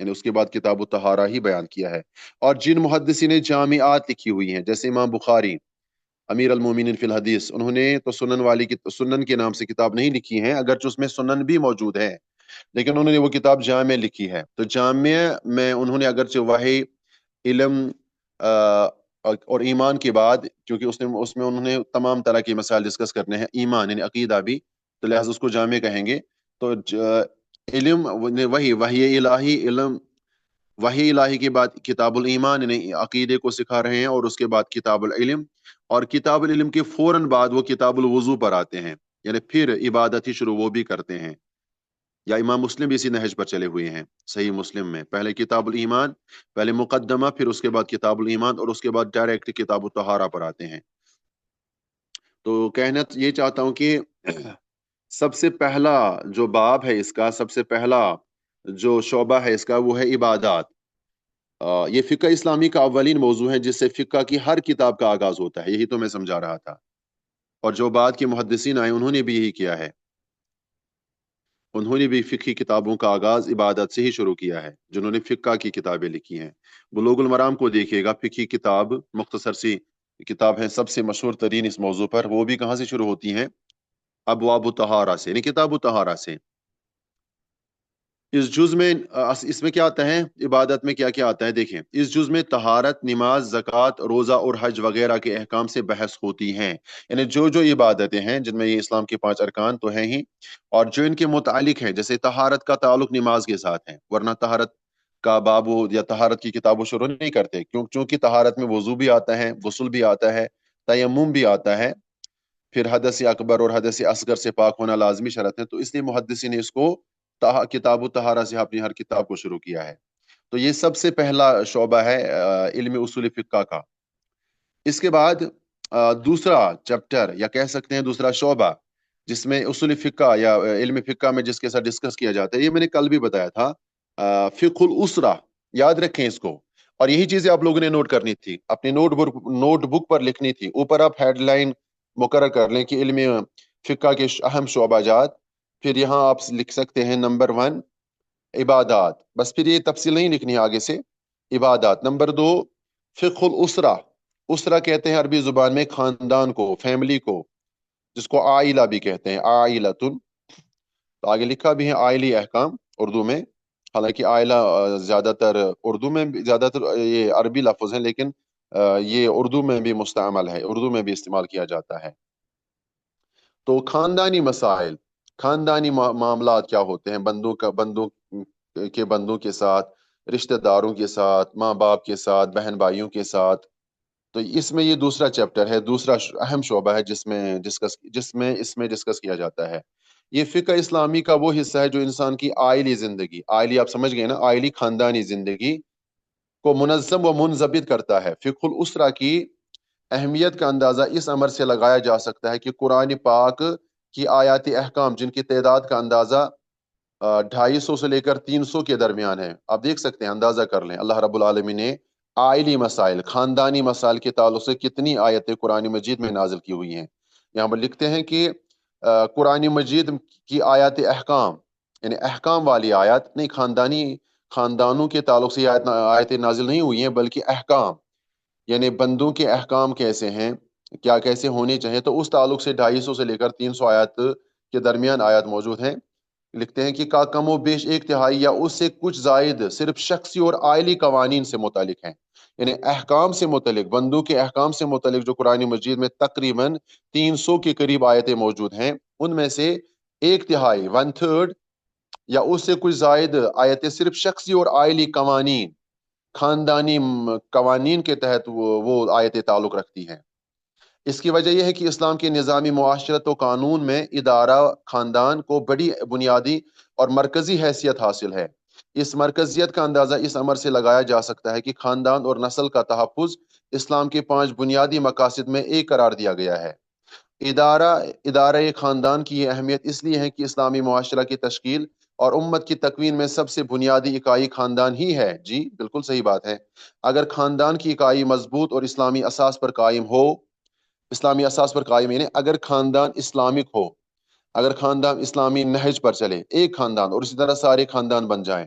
یعنی اس کے بعد کتاب الطہارہ ہی بیان کیا ہے۔ اور جن محدثین نے جامعات لکھی ہوئی ہیں جیسے امام بخاری امیر المومنین فی الحدیث، انہوں نے تو سنن کے نام سے کتاب نہیں لکھی ہے، اگرچہ اس میں سنن بھی موجود ہے، لیکن انہوں نے وہ کتاب جامع لکھی ہے۔ تو جامع میں انہوں نے اگرچہ وحی، علم اور ایمان کے بعد، کیونکہ اس میں انہوں نے تمام طرح کے مسائل ڈسکس کرنے ہیں، ایمان یعنی عقیدہ بھی، تو لہٰذا اس کو جامع کہیں گے۔ تو علم وحی الہی، علم وحی الہی کے بعد کتاب الایمان یعنی عقیدے کو سکھا رہے ہیں، اور اس کے بعد کتاب العلم، اور کتاب العلم کے فوراً بعد وہ کتاب الوضو پر آتے ہیں، یعنی پھر عبادت ہی شروع وہ بھی کرتے ہیں۔ یا امام مسلم بھی اسی نہج پر چلے ہوئے ہیں، صحیح مسلم میں پہلے کتاب الایمان، پہلے مقدمہ، پھر اس کے بعد کتاب الایمان، اور اس کے بعد ڈائریکٹ کتاب الطہارہ پر آتے ہیں۔ تو کہنا یہ چاہتا ہوں کہ سب سے پہلا جو باب ہے اس کا، سب سے پہلا جو شعبہ ہے اس کا، وہ ہے عبادات۔ یہ فقہ اسلامی کا اولین موضوع ہے جس سے فقہ کی ہر کتاب کا آغاز ہوتا ہے، یہی تو میں سمجھا رہا تھا۔ اور جو بعد کے محدثین آئے انہوں نے بھی یہی کیا ہے، انہوں نے بھی فقہی کتابوں کا آغاز عبادت سے ہی شروع کیا ہے، جنہوں نے فقہ کی کتابیں لکھی ہیں۔ بلوغ المرام کو دیکھیے گا، فقہی کتاب، مختصر سی کتاب ہے، سب سے مشہور ترین اس موضوع پر، وہ بھی کہاں سے شروع ہوتی ہیں؟ ابواب الطہارہ سے، یعنی کتاب الطہارہ سے۔ اس جز میں اس میں کیا آتا ہے، عبادت میں کیا کیا آتا ہے؟ دیکھیں، اس جز میں طہارت، نماز، زکوٰۃ، روزہ اور حج وغیرہ کے احکام سے بحث ہوتی ہیں، یعنی جو عبادتیں ہیں جن میں یہ اسلام کے 5 ارکان تو ہیں ہی، اور جو ان کے متعلق ہیں، جیسے طہارت کا تعلق نماز کے ساتھ ہے، ورنہ طہارت کا باب یا طہارت کی کتاب شروع نہیں کرتے، چونکہ طہارت میں وضو بھی آتا ہے، غسل بھی آتا ہے، تیمم بھی آتا ہے، پھر حدث اکبر اور حدث اصغر سے پاک ہونا لازمی شرط ہے، تو اس لیے محدثین نے اس کو کتاب الطہارہ سے اپنی ہر کتاب کو شروع کیا ہے۔ تو یہ سب سے پہلا شعبہ ہے علم اصول فقہ کا۔ اس کے بعد دوسرا چیپٹر، یا کہہ سکتے ہیں دوسرا شعبہ، جس میں اصول فقہ یا علم فقہ میں جس کے ساتھ ڈسکس کیا جاتا ہے، یہ میں نے کل بھی بتایا تھا، فقہ الاسرہ، یاد رکھیں اس کو، اور یہی چیزیں آپ لوگوں نے نوٹ کرنی تھی، اپنی نوٹ بک پر لکھنی تھی، اوپر آپ ہیڈ لائن مقرر کر لیں کہ علم فقہ کے اہم شعبہ جات، پھر یہاں آپ لکھ سکتے ہیں نمبر 1 عبادات، بس پھر یہ تفصیل نہیں لکھنی ہے آگے سے، عبادات۔ نمبر 2 فقہ الاسرہ، اسرہ کہتے ہیں عربی زبان میں خاندان کو، فیملی کو، جس کو عائلہ بھی کہتے ہیں، عائلتن، تو آگے لکھا بھی ہے عائلی احکام اردو میں، حالانکہ عائلہ زیادہ تر اردو میں زیادہ تر یہ عربی لفظ ہیں، لیکن یہ اردو میں بھی مستعمل ہے، اردو میں بھی استعمال کیا جاتا ہے۔ تو خاندانی مسائل، خاندانی معاملات کیا ہوتے ہیں، بندوں کے ساتھ، رشتہ داروں کے ساتھ، ماں باپ کے ساتھ، بہن بھائیوں کے ساتھ، تو اس میں یہ دوسرا چیپٹر ہے، دوسرا اہم شعبہ ہے جس میں ڈسکس کیا جاتا ہے۔ یہ فقہ اسلامی کا وہ حصہ ہے جو انسان کی آئلی زندگی، آئلی آپ سمجھ گئے نا، آئلی خاندانی زندگی کو منظم و منضبط کرتا ہے۔ فقہ الاسرہ کی اہمیت کا اندازہ اس امر سے لگایا جا سکتا ہے کہ قرآن پاک کی آیات احکام، جن کی تعداد کا اندازہ 250 سے لے کر 300 کے درمیان ہے، آپ دیکھ سکتے ہیں، اندازہ کر لیں، اللہ رب العالمین نے عائلی مسائل، خاندانی مسائل کے تعلق سے کتنی آیتیں قرآن مجید میں نازل کی ہوئی ہیں۔ یہاں پر لکھتے ہیں کہ قرآن مجید کی آیات احکام، یعنی احکام والی آیات نہیں، خاندانوں کے تعلق سے آیتیں نازل نہیں ہوئی ہیں، بلکہ احکام، یعنی بندوں کے احکام کیسے ہیں، کیا کیسے ہونے چاہیے، تو اس تعلق سے 250 سے لے کر 300 آیات کے درمیان آیات موجود ہیں۔ لکھتے ہیں کہ کم و بیش 1/3 یا اس سے کچھ زائد صرف شخصی اور عائلی قوانین سے متعلق ہیں، یعنی احکام سے متعلق، بندوں کے احکام سے متعلق جو قرآن مجید میں تقریباً 300 کے قریب آیتیں موجود ہیں، ان میں سے 1/3 1/3 یا اس سے کچھ زائد آیتیں صرف شخصی اور عائلی قوانین، خاندانی قوانین کے تحت وہ آیتیں تعلق رکھتی ہیں۔ اس کی وجہ یہ ہے کہ اسلام کے نظامی معاشرت و قانون میں ادارہ خاندان کو بڑی بنیادی اور مرکزی حیثیت حاصل ہے۔ اس مرکزیت کا اندازہ اس امر سے لگایا جا سکتا ہے کہ خاندان اور نسل کا تحفظ اسلام کے 5 بنیادی مقاصد میں ایک قرار دیا گیا ہے۔ ادارہ خاندان کی یہ اہمیت اس لیے ہے کہ اسلامی معاشرہ کی تشکیل اور امت کی تکوین میں سب سے بنیادی اکائی خاندان ہی ہے۔ جی بالکل صحیح بات ہے، اگر خاندان کی اکائی مضبوط اور اسلامی اساس پر قائم ہو، اسلامی اساس پر قائم یعنی اگر خاندان اسلامک ہو، اگر خاندان اسلامی نہج پر چلے، ایک خاندان، اور اسی طرح سارے خاندان بن جائیں،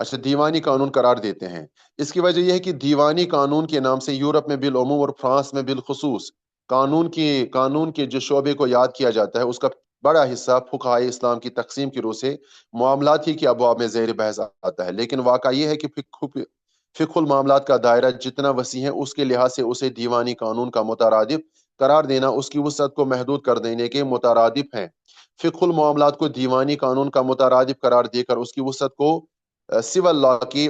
اچھا، دیوانی قانون قرار دیتے ہیں۔ اس کی وجہ یہ ہے کہ دیوانی قانون کے نام سے یورپ میں بالعموم اور فرانس میں بالخصوص قانون کے جو شعبے کو یاد کیا جاتا ہے، اس کا بڑا حصہ فقہائے اسلام کی تقسیم کی روح سے معاملات ہی کے ابواب میں زیر بحث آتا ہے۔ لیکن واقعہ یہ ہے کہ فقہ المعاملات کا دائرہ جتنا وسیع ہے، اس کے لحاظ سے اسے دیوانی قانون کا مترادف قرار دینا اس کی وسعت کو محدود کر دینے کے مترادف ہیں۔ فقہ المعاملات کو دیوانی قانون کا مترادف قرار دے کر اس کی وسعت کو سول لا کی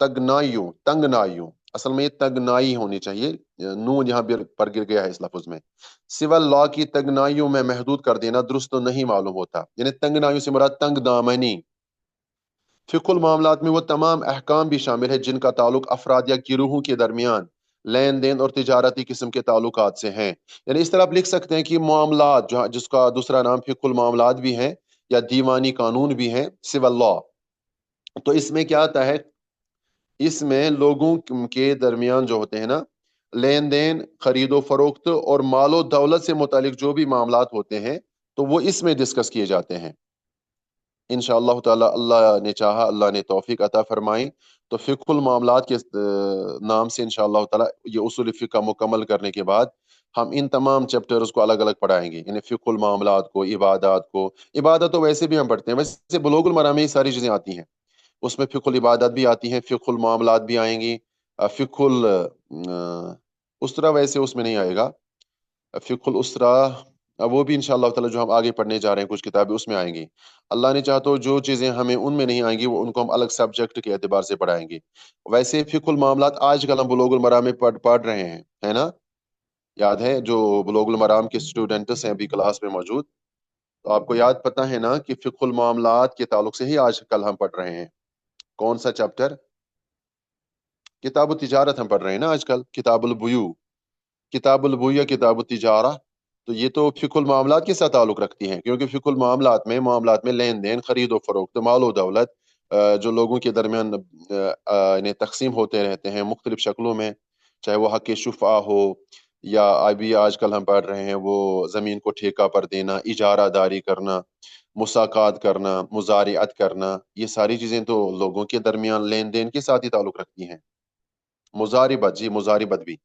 تنگنائیوں، اصل میں یہ تنگنائی ہونی چاہیے، نون یہاں پر گر گیا ہے اس لفظ میں، سول لا کی تنگنائیوں میں محدود کر دینا درست تو نہیں معلوم ہوتا۔ یعنی تنگنائیوں سے مراد تنگ دامنی۔ فقہ المعاملات میں وہ تمام احکام بھی شامل ہے جن کا تعلق افراد یا گروہوں کے درمیان لین دین اور تجارتی قسم کے تعلقات سے ہیں۔ یعنی اس طرح آپ لکھ سکتے ہیں کہ معاملات، جس کا دوسرا نام فقہ المعاملات بھی ہے یا دیوانی قانون بھی ہے، سول لا، تو اس میں کیا آتا ہے؟ اس میں لوگوں کے درمیان جو ہوتے ہیں نا، لین دین، خرید و فروخت اور مال و دولت سے متعلق جو بھی معاملات ہوتے ہیں تو وہ اس میں ڈسکس کیے جاتے ہیں۔ انشاءاللہ تعالی اللہ نے چاہا، اللہ نے توفیق عطا فرمائی تو فقہ المعاملات کے نام سے انشاءاللہ تعالی یہ اصول فقہ مکمل کرنے کے بعد ہم ان تمام چیپٹرز کو الگ الگ پڑھائیں گے، یعنی فقہ المعاملات کو، عبادات کو۔ عبادت تو ویسے بھی ہم پڑھتے ہیں، ویسے بلوغ المرام میں یہ ساری چیزیں آتی ہیں، اس میں فقہ العبادات بھی آتی ہیں، فقہ المعاملات بھی آئیں گی، فقہ الاسرہ ویسے اس میں نہیں آئے گا، فقہ الاسرہ وہ بھی انشاءاللہ تعالی جو ہم آگے پڑھنے جا رہے ہیں کچھ کتابیں اس میں آئیں گی۔ اللہ نے چاہا تو جو چیزیں ہمیں ان میں نہیں آئیں گی وہ ان کو ہم الگ سبجیکٹ کے اعتبار سے پڑھائیں گے۔ ویسے فقہ المعاملات آج کل ہم بلوغ المرام میں پڑھ رہے ہیں، ہے نا؟ یاد ہے جو بلوغ المرام کے اسٹوڈنٹس ہیں ابھی کلاس میں موجود، تو آپ کو یاد پتہ ہے نا کہ فقہ المعاملات کے تعلق سے ہی آج کل ہم پڑھ رہے ہیں۔ کون سا چیپٹر؟ کتاب التجارت ہم پڑھ رہے ہیں نا آج کل، کتاب البیوع، کتاب البیوع یا کتاب التجارہ، تو یہ تو فقہ المعاملات کے ساتھ تعلق رکھتی ہیں، کیونکہ فقہ معاملات میں لین دین، خرید و فروخت، مال و دولت جو لوگوں کے درمیان انہیں تقسیم ہوتے رہتے ہیں مختلف شکلوں میں، چاہے وہ حق شفعہ ہو یا ابھی آج کل ہم پڑھ رہے ہیں وہ زمین کو ٹھیکہ پر دینا، اجارہ داری کرنا، مساقات کرنا، مزارعت کرنا، یہ ساری چیزیں تو لوگوں کے درمیان لین دین کے ساتھ ہی تعلق رکھتی ہیں۔ مزاربت، جی مزاربت بھی،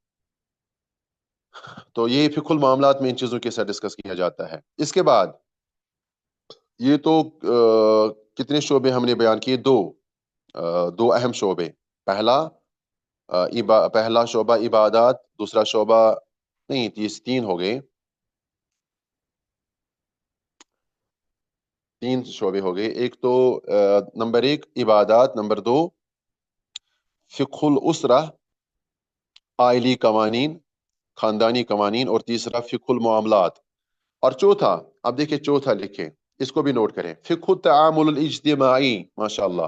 تو یہ فقہ المعاملات میں ان چیزوں کے ساتھ ڈسکس کیا جاتا ہے۔ اس کے بعد یہ تو کتنے شعبے ہم نے بیان کیے؟ دو اہم شعبے۔ پہلا شعبہ عبادات، دوسرا شعبہ نہیں، تین ہو گئے، تین شعبے ہو گئے۔ ایک تو نمبر 1 عبادات، نمبر 2 فقہ الاسرہ، آئلی قوانین، خاندانی قوانین، اور تیسرا فقہ المعاملات، اور چوتھا، اب دیکھیں چوتھا لکھیں، اس کو بھی نوٹ کریں، فقہ التعامل الاجتماعی، ماشاءاللہ،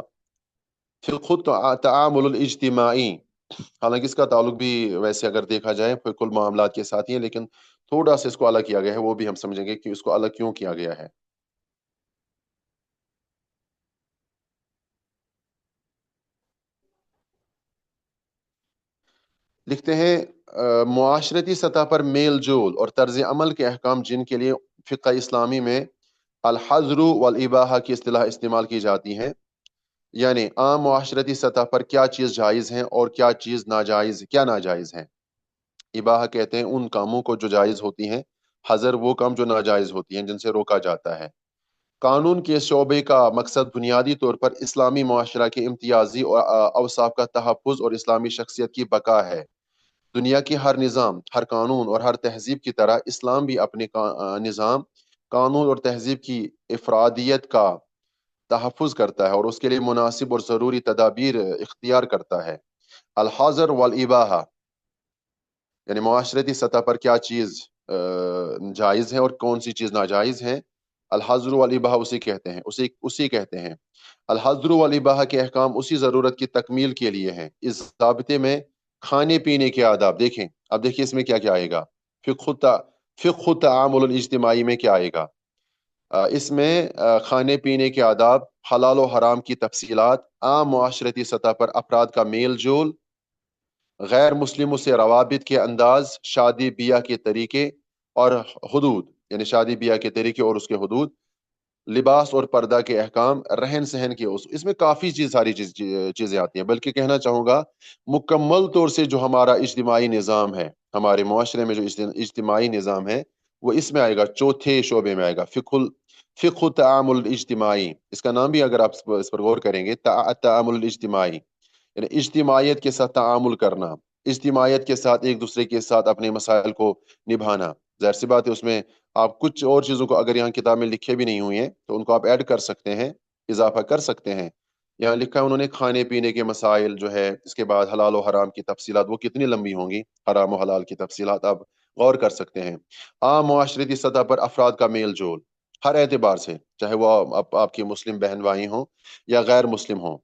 فقہ التعامل الاجتماعی۔ حالانکہ اس کا تعلق بھی ویسے اگر دیکھا جائے فقہ المعاملات کے ساتھ ہی ہے، لیکن تھوڑا سا اس کو الگ کیا گیا ہے، وہ بھی ہم سمجھیں گے کہ اس کو الگ کیوں کیا گیا ہے۔ لکھتے ہیں معاشرتی سطح پر میل جول اور طرز عمل کے احکام جن کے لیے فقہ اسلامی میں الحظر والاباحہ کی اصطلاح استعمال کی جاتی ہیں، یعنی عام معاشرتی سطح پر کیا چیز جائز ہیں اور کیا چیز ناجائز ہیں۔ اباحہ کہتے ہیں ان کاموں کو جو جائز ہوتی ہیں، حظر وہ کام جو ناجائز ہوتی ہیں، جن سے روکا جاتا ہے۔ قانون کے شعبے کا مقصد بنیادی طور پر اسلامی معاشرہ کے امتیازی اور اوصاف کا تحفظ اور اسلامی شخصیت کی بقا ہے۔ دنیا کی ہر نظام، ہر قانون اور ہر تہذیب کی طرح اسلام بھی اپنے نظام، قانون اور تہذیب کی افرادیت کا تحفظ کرتا ہے اور اس کے لیے مناسب اور ضروری تدابیر اختیار کرتا ہے۔ الحظر والاباحہ، یعنی معاشرتی سطح پر کیا چیز جائز ہے اور کون سی چیز ناجائز ہے، الحظر والاباحہ اسی کہتے ہیں۔ الحظر والاباحہ کے احکام اسی ضرورت کی تکمیل کے لیے ہیں۔ اس ضابطے میں کھانے پینے کے آداب دیکھیں، اب دیکھیں اس میں کیا کیا آئے گا، فقہ التعامل الاجتماعی میں کیا آئے گا، اس میں کھانے پینے کے آداب، حلال و حرام کی تفصیلات، عام معاشرتی سطح پر افراد کا میل جول، غیر مسلموں سے روابط کے انداز، شادی بیاہ کے طریقے اور حدود، یعنی شادی بیاہ کے طریقے اور اس کے حدود، لباس اور پردہ کے احکام، رہن سہن کے اصول، اس میں کافی ساری چیزیں آتی ہیں، بلکہ کہنا چاہوں گا مکمل طور سے جو ہمارا اجتماعی نظام ہے، ہمارے معاشرے میں جو اجتماعی نظام ہے، وہ اس میں آئے گا، چوتھے شعبے میں آئے گا، فقہ التعامل الاجتماعی، اس کا نام بھی اگر آپ اس پر غور کریں گے، التعامل الاجتماعی، یعنی اجتماعیت کے ساتھ تعامل کرنا، اجتماعیت کے ساتھ ایک دوسرے کے ساتھ اپنے مسائل کو نبھانا۔ ظاہر سی بات ہے اس میں آپ کچھ اور چیزوں کو اگر یہاں کتاب میں لکھے بھی نہیں ہوئے ہیں تو ان کو آپ ایڈ کر سکتے ہیں، اضافہ کر سکتے ہیں۔ یہاں لکھا ہے انہوں نے کھانے پینے کے مسائل جو ہے، اس کے بعد حلال و حرام کی تفصیلات، وہ کتنی لمبی ہوں گی، حرام و حلال کی تفصیلات آپ غور کر سکتے ہیں۔ عام معاشرتی سطح پر افراد کا میل جول ہر اعتبار سے، چاہے وہ آپ کی مسلم بہن بھائی ہوں یا غیر مسلم ہوں،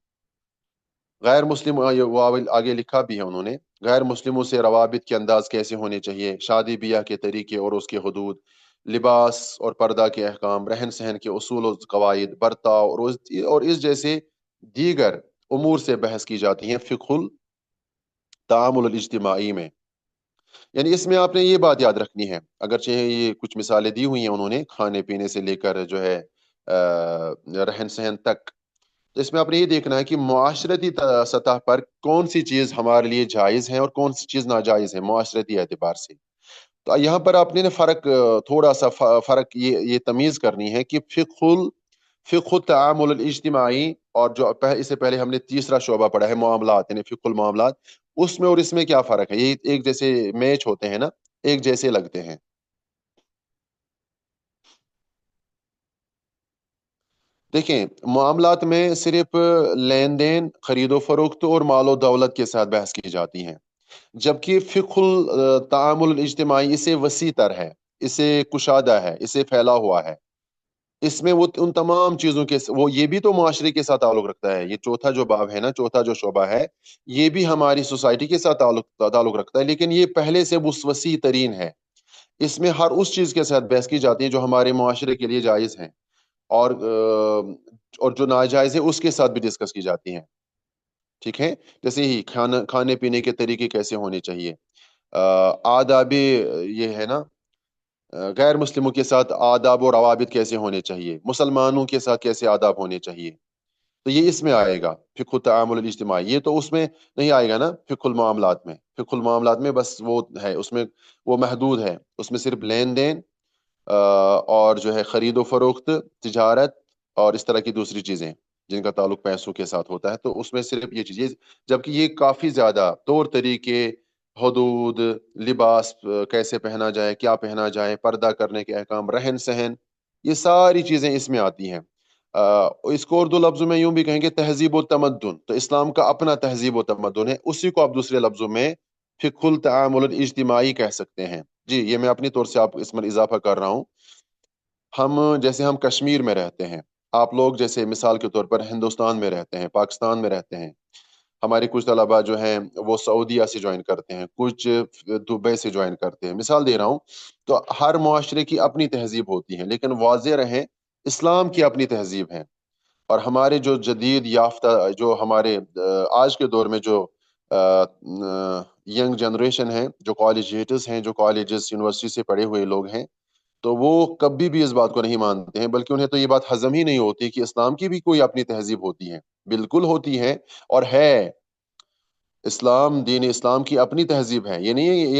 غیر مسلم وہ آگے لکھا بھی ہے انہوں نے، غیر مسلموں سے روابط کے انداز کیسے ہونے چاہیے، شادی بیاہ کے طریقے اور اس کے حدود، لباس اور پردہ کے احکام، رہن سہن کے اصول و قواعد، برتاؤ اور اس جیسے دیگر امور سے بحث کی جاتی ہیں فقہ التعامل الاجتماعی میں۔ یعنی اس میں آپ نے یہ بات یاد رکھنی ہے، اگرچہ یہ کچھ مثالیں دی ہوئی ہیں انہوں نے کھانے پینے سے لے کر جو ہے رہن سہن تک، تو اس میں آپ نے یہ دیکھنا ہے کہ معاشرتی سطح پر کون سی چیز ہمارے لیے جائز ہے اور کون سی چیز ناجائز ہے معاشرتی اعتبار سے۔ تو یہاں پر آپ نے فرق، تھوڑا سا فرق یہ تمیز کرنی ہے کہ فقہ التعامل الاجتماعی، اور جو اس سے پہلے ہم نے تیسرا شعبہ پڑھا ہے معاملات، یعنی فقہ المعاملات، اس میں اور اس میں کیا فرق ہے، یہ ایک جیسے میچ ہوتے ہیں نا، ایک جیسے لگتے ہیں۔ دیکھیں معاملات میں صرف لین دین، خرید و فروخت اور مال و دولت کے ساتھ بحث کی جاتی ہیں، جبکہ فقہ التعامل الاجتماعی اسے وسیع تر ہے، اسے کشادہ ہے، اسے پھیلا ہوا ہے، اس میں وہ ان تمام چیزوں کے وہ یہ بھی تو معاشرے کے ساتھ تعلق رکھتا ہے، یہ چوتھا جو باب ہے نا، چوتھا جو شعبہ ہے، یہ بھی ہماری سوسائٹی کے ساتھ تعلق رکھتا ہے، لیکن یہ پہلے سے وسیع ترین ہے، اس میں ہر اس چیز کے ساتھ بحث کی جاتی ہے جو ہمارے معاشرے کے لیے جائز ہیں، اور جو ناجائز ہے اس کے ساتھ بھی ڈسکس کی جاتی ہیں، ٹھیک ہے؟ جیسے ہی کھانے پینے کے طریقے کیسے ہونے چاہیے، آداب یہ ہے نا، غیر مسلموں کے ساتھ آداب و روابط کیسے ہونے چاہیے، مسلمانوں کے ساتھ کیسے آداب ہونے چاہیے، تو یہ اس میں آئے گا فقہ التعامل الاجتماعی، یہ تو اس میں نہیں آئے گا نا، فقہ المعاملات میں، فقہ المعاملات میں بس وہ ہے، اس میں وہ محدود ہے، اس میں صرف لین دین اور جو ہے خرید و فروخت، تجارت اور اس طرح کی دوسری چیزیں جن کا تعلق پیسوں کے ساتھ ہوتا ہے، تو اس میں صرف یہ چیزیں، جبکہ یہ کافی زیادہ طور طریقے، حدود، لباس کیسے پہنا جائے، کیا پہنا جائے، پردہ کرنے کے احکام، رہن سہن، یہ ساری چیزیں اس میں آتی ہیں۔ اس کو اردو لفظوں میں یوں بھی کہیں گے تہذیب و تمدن، تو اسلام کا اپنا تہذیب و تمدن ہے، اسی کو آپ دوسرے لفظوں میں فقہ التعامل الاجتماعی کہہ سکتے ہیں۔ جی یہ میں اپنی طور سے آپ اس میں اضافہ کر رہا ہوں۔ جیسے ہم کشمیر میں رہتے ہیں، آپ لوگ جیسے مثال کے طور پر ہندوستان میں رہتے ہیں، پاکستان میں رہتے ہیں، ہمارے کچھ طلباء جو ہیں وہ سعودیہ سے جوائن کرتے ہیں، کچھ دبئی سے جوائن کرتے ہیں، مثال دے رہا ہوں، تو ہر معاشرے کی اپنی تہذیب ہوتی ہے، لیکن واضح رہیں اسلام کی اپنی تہذیب ہے، اور ہمارے جو جدید یافتہ، جو ہمارے آج کے دور میں جو ینگ جنریشن ہے، جو کالجیٹس ہیں، جو کالجز یونیورسٹی سے پڑھے ہوئے لوگ ہیں، تو وہ کبھی بھی اس بات کو نہیں مانتے ہیں، بلکہ انہیں تو یہ بات ہضم ہی نہیں ہوتی کہ اسلام کی بھی کوئی اپنی تہذیب ہوتی ہے، بالکل ہوتی ہے، اور ہے، دین اسلام کی اپنی تہذیب ہے، یہ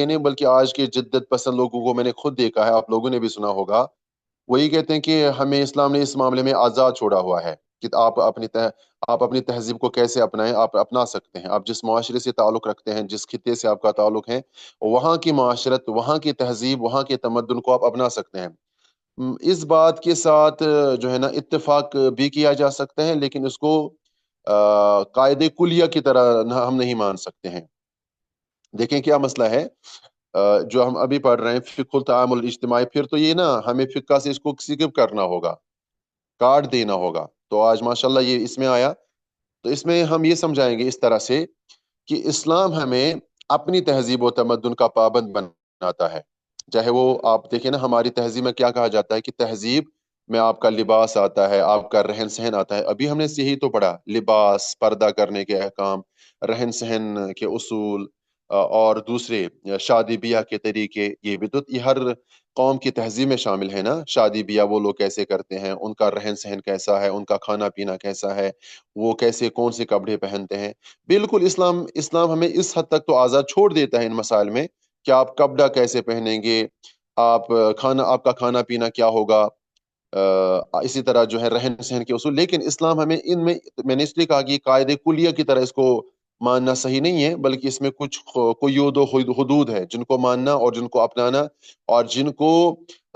نہیں بلکہ آج کے جدت پسند لوگوں کو میں نے خود دیکھا ہے، آپ لوگوں نے بھی سنا ہوگا، وہی کہتے ہیں کہ ہمیں اسلام نے اس معاملے میں آزاد چھوڑا ہوا ہے کہ آپ اپنی تہذیب کو کیسے اپنائیں، آپ اپنا سکتے ہیں، آپ جس معاشرے سے تعلق رکھتے ہیں، جس خطے سے آپ کا تعلق ہے، وہاں کی معاشرت، وہاں کی تہذیب، وہاں کے تمدن کو آپ اپنا سکتے ہیں۔ اس بات کے ساتھ جو ہے نا اتفاق بھی کیا جا سکتا ہے، لیکن اس کو قاعدے کلیہ کی طرح ہم نہیں مان سکتے ہیں۔ دیکھیں کیا مسئلہ ہے، جو ہم ابھی پڑھ رہے ہیں فقہ التعامل الاجتماعی، پھر تو یہ نا ہمیں فقہ سے اس کو سکپ کرنا ہوگا، کاٹ دینا ہوگا، تو آج ماشاءاللہ یہ اس میں آیا، تو اس میں ہم یہ سمجھائیں گے اس طرح سے کہ اسلام ہمیں اپنی تہذیب و تمدن کا پابند بناتا ہے، چاہے وہ آپ دیکھیں نا ہماری تہذیب میں کیا کہا جاتا ہے کہ تہذیب میں آپ کا لباس آتا ہے، آپ کا رہن سہن آتا ہے، ابھی ہم نے یہی تو پڑھا، لباس، پردہ کرنے کے احکام، رہن سہن کے اصول، اور دوسرے شادی بیاہ کے طریقے، یہ بھی تو قوم کی تہذیب میں شامل ہے نا، شادی بیاہ وہ لوگ کیسے کرتے ہیں، ان کا رہن سہن کیسا ہے، ان کا کھانا پینا کیسا ہے، وہ کیسے کون سے کپڑے پہنتے ہیں۔ بالکل اسلام ہمیں اس حد تک تو آزاد چھوڑ دیتا ہے ان مسائل میں کہ آپ کپڑا کیسے پہنیں گے، آپ کا کھانا پینا کیا ہوگا، اسی طرح جو ہے رہن سہن کے اصول۔ لیکن اسلام ہمیں ان میں نے اس لیے کہا کہ قاعدے کلیہ کی طرح اس کو ماننا صحیح نہیں ہے، بلکہ اس میں کچھ قیود و حدود ہے جن کو ماننا اور جن کو اپنانا اور جن کو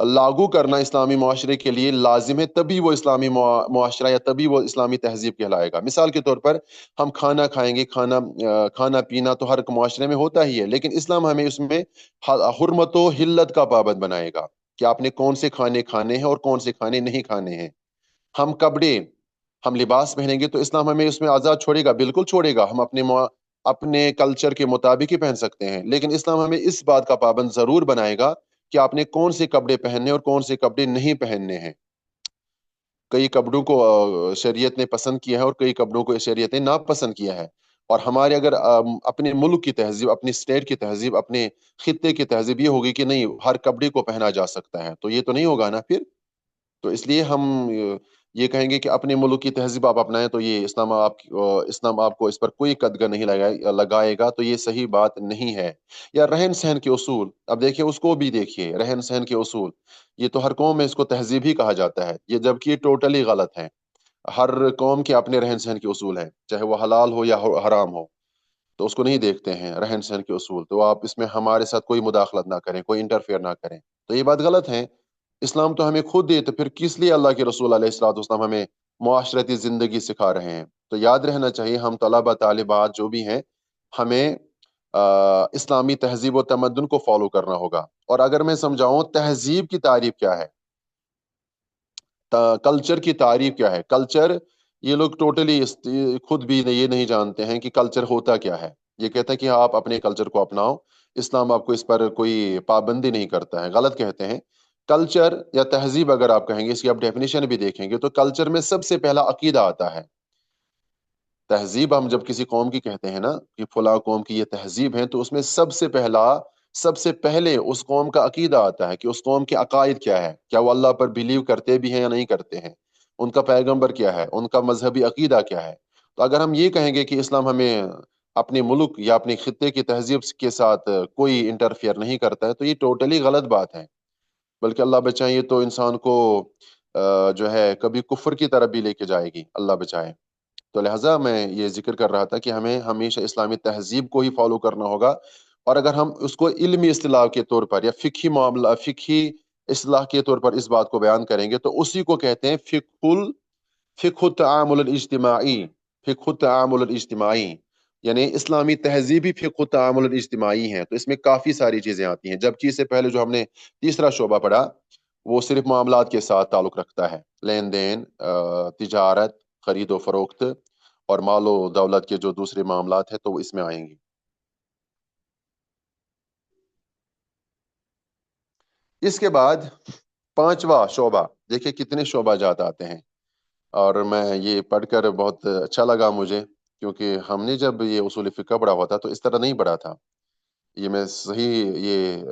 لاگو کرنا اسلامی معاشرے کے لیے لازم ہے، تبھی وہ اسلامی معاشرہ یا تبھی وہ اسلامی تہذیب کہلائے گا۔ مثال کے طور پر ہم کھانا کھائیں گے، کھانا پینا تو ہر معاشرے میں ہوتا ہی ہے، لیکن اسلام ہمیں اس میں حرمت و حلت کا پابند بنائے گا کہ آپ نے کون سے کھانے کھانے ہیں اور کون سے کھانے نہیں کھانے ہیں۔ ہم لباس پہنیں گے تو اسلام ہمیں اس میں آزاد چھوڑے گا، بالکل چھوڑے گا، ہم اپنے کلچر کے مطابق ہی پہن سکتے ہیں، لیکن اسلام ہمیں اس بات کا پابند ضرور بنائے گا کہ آپ نے کون سے کپڑے پہننے اور کون سے کپڑے نہیں پہننے ہیں۔ کئی کپڑوں کو شریعت نے پسند کیا ہے اور کئی کپڑوں کو شریعت نے ناپسند کیا ہے، اور ہمارے اگر اپنے ملک کی تہذیب، اپنی اسٹیٹ کی تہذیب، اپنے خطے کی تہذیب یہ ہوگی کہ نہیں ہر کپڑے کو پہنا جا سکتا ہے، تو یہ تو نہیں ہوگا نا پھر۔ تو اس لیے ہم یہ کہیں گے کہ اپنے ملک کی تہذیب آپ اپنائیں، تو یہ اسلام آپ کو اس پر کوئی قدغن نہیں لگائے گا، تو یہ صحیح بات نہیں ہے۔ یا رہن سہن کے اصول، اب دیکھیں اس کو بھی دیکھیے، رہن سہن کے اصول، یہ تو ہر قوم میں اس کو تہذیب ہی کہا جاتا ہے، یہ جبکہ یہ ٹوٹلی غلط ہے۔ ہر قوم کے اپنے رہن سہن کے اصول ہیں، چاہے وہ حلال ہو یا حرام ہو، تو اس کو نہیں دیکھتے ہیں رہن سہن کے اصول، تو آپ اس میں ہمارے ساتھ کوئی مداخلت نہ کریں، کوئی انٹرفیئر نہ کریں، تو یہ بات غلط ہے۔ اسلام تو ہمیں خود دے، تو پھر کس لیے اللہ کے رسول علیہ الصلوۃ والسلام ہمیں معاشرتی زندگی سکھا رہے ہیں؟ تو یاد رہنا چاہیے ہم طلبہ طالبات جو بھی ہیں، ہمیں اسلامی تہذیب و تمدن کو فالو کرنا ہوگا۔ اور اگر میں سمجھاؤں تہذیب کی تعریف کیا ہے، کلچر کی تعریف کیا ہے، کلچر، یہ لوگ ٹوٹلی خود بھی یہ نہیں جانتے ہیں کہ کلچر ہوتا کیا ہے۔ یہ کہتا ہے کہ آپ اپنے کلچر کو اپناؤ، اسلام آپ کو اس پر کوئی پابندی نہیں کرتا ہے، غلط کہتے ہیں۔ کلچر یا تہذیب اگر آپ کہیں گے، اس کی آپ ڈیفینیشن بھی دیکھیں گے تو کلچر میں سب سے پہلا عقیدہ آتا ہے۔ تہذیب ہم جب کسی قوم کی کہتے ہیں نا کہ فلاں قوم کی یہ تہذیب ہے، تو اس میں سب سے پہلے اس قوم کا عقیدہ آتا ہے کہ اس قوم کے عقائد کیا ہے، کیا وہ اللہ پر بلیو کرتے بھی ہیں یا نہیں کرتے ہیں، ان کا پیغمبر کیا ہے، ان کا مذہبی عقیدہ کیا ہے۔ تو اگر ہم یہ کہیں گے کہ اسلام ہمیں اپنے ملک یا اپنے خطے کی تہذیب کے ساتھ کوئی انٹرفیئر نہیں کرتا ہے، تو یہ ٹوٹلی غلط بات ہے، بلکہ اللہ بچائے یہ تو انسان کو جو ہے کبھی کفر کی طرف بھی لے کے جائے گی، اللہ بچائے۔ تو لہٰذا میں یہ ذکر کر رہا تھا کہ ہمیں ہمیشہ اسلامی تہذیب کو ہی فالو کرنا ہوگا، اور اگر ہم اس کو علمی اصطلاح کے طور پر یا فقہی اصطلاح کے طور پر اس بات کو بیان کریں گے تو اسی کو کہتے ہیں فقہ التعامل الاجتماعی، فقہ التعامل الاجتماعی، یعنی اسلامی تہذیب ہی فقہ التعامل الاجتماعی ہے۔ تو اس میں کافی ساری چیزیں آتی ہیں، جبکہ اس سے پہلے جو ہم نے تیسرا شعبہ پڑھا وہ صرف معاملات کے ساتھ تعلق رکھتا ہے، لین دین، تجارت، خرید و فروخت اور مال و دولت کے جو دوسرے معاملات ہیں تو وہ اس میں آئیں گی۔ اس کے بعد پانچواں شعبہ، دیکھیں کتنے شعبہ جات آتے ہیں، اور میں یہ پڑھ کر بہت اچھا لگا مجھے، کیونکہ ہم نے جب یہ اصول فقہ پڑھا ہوا تھا تو اس طرح نہیں پڑھا تھا۔ یہ میں صحیح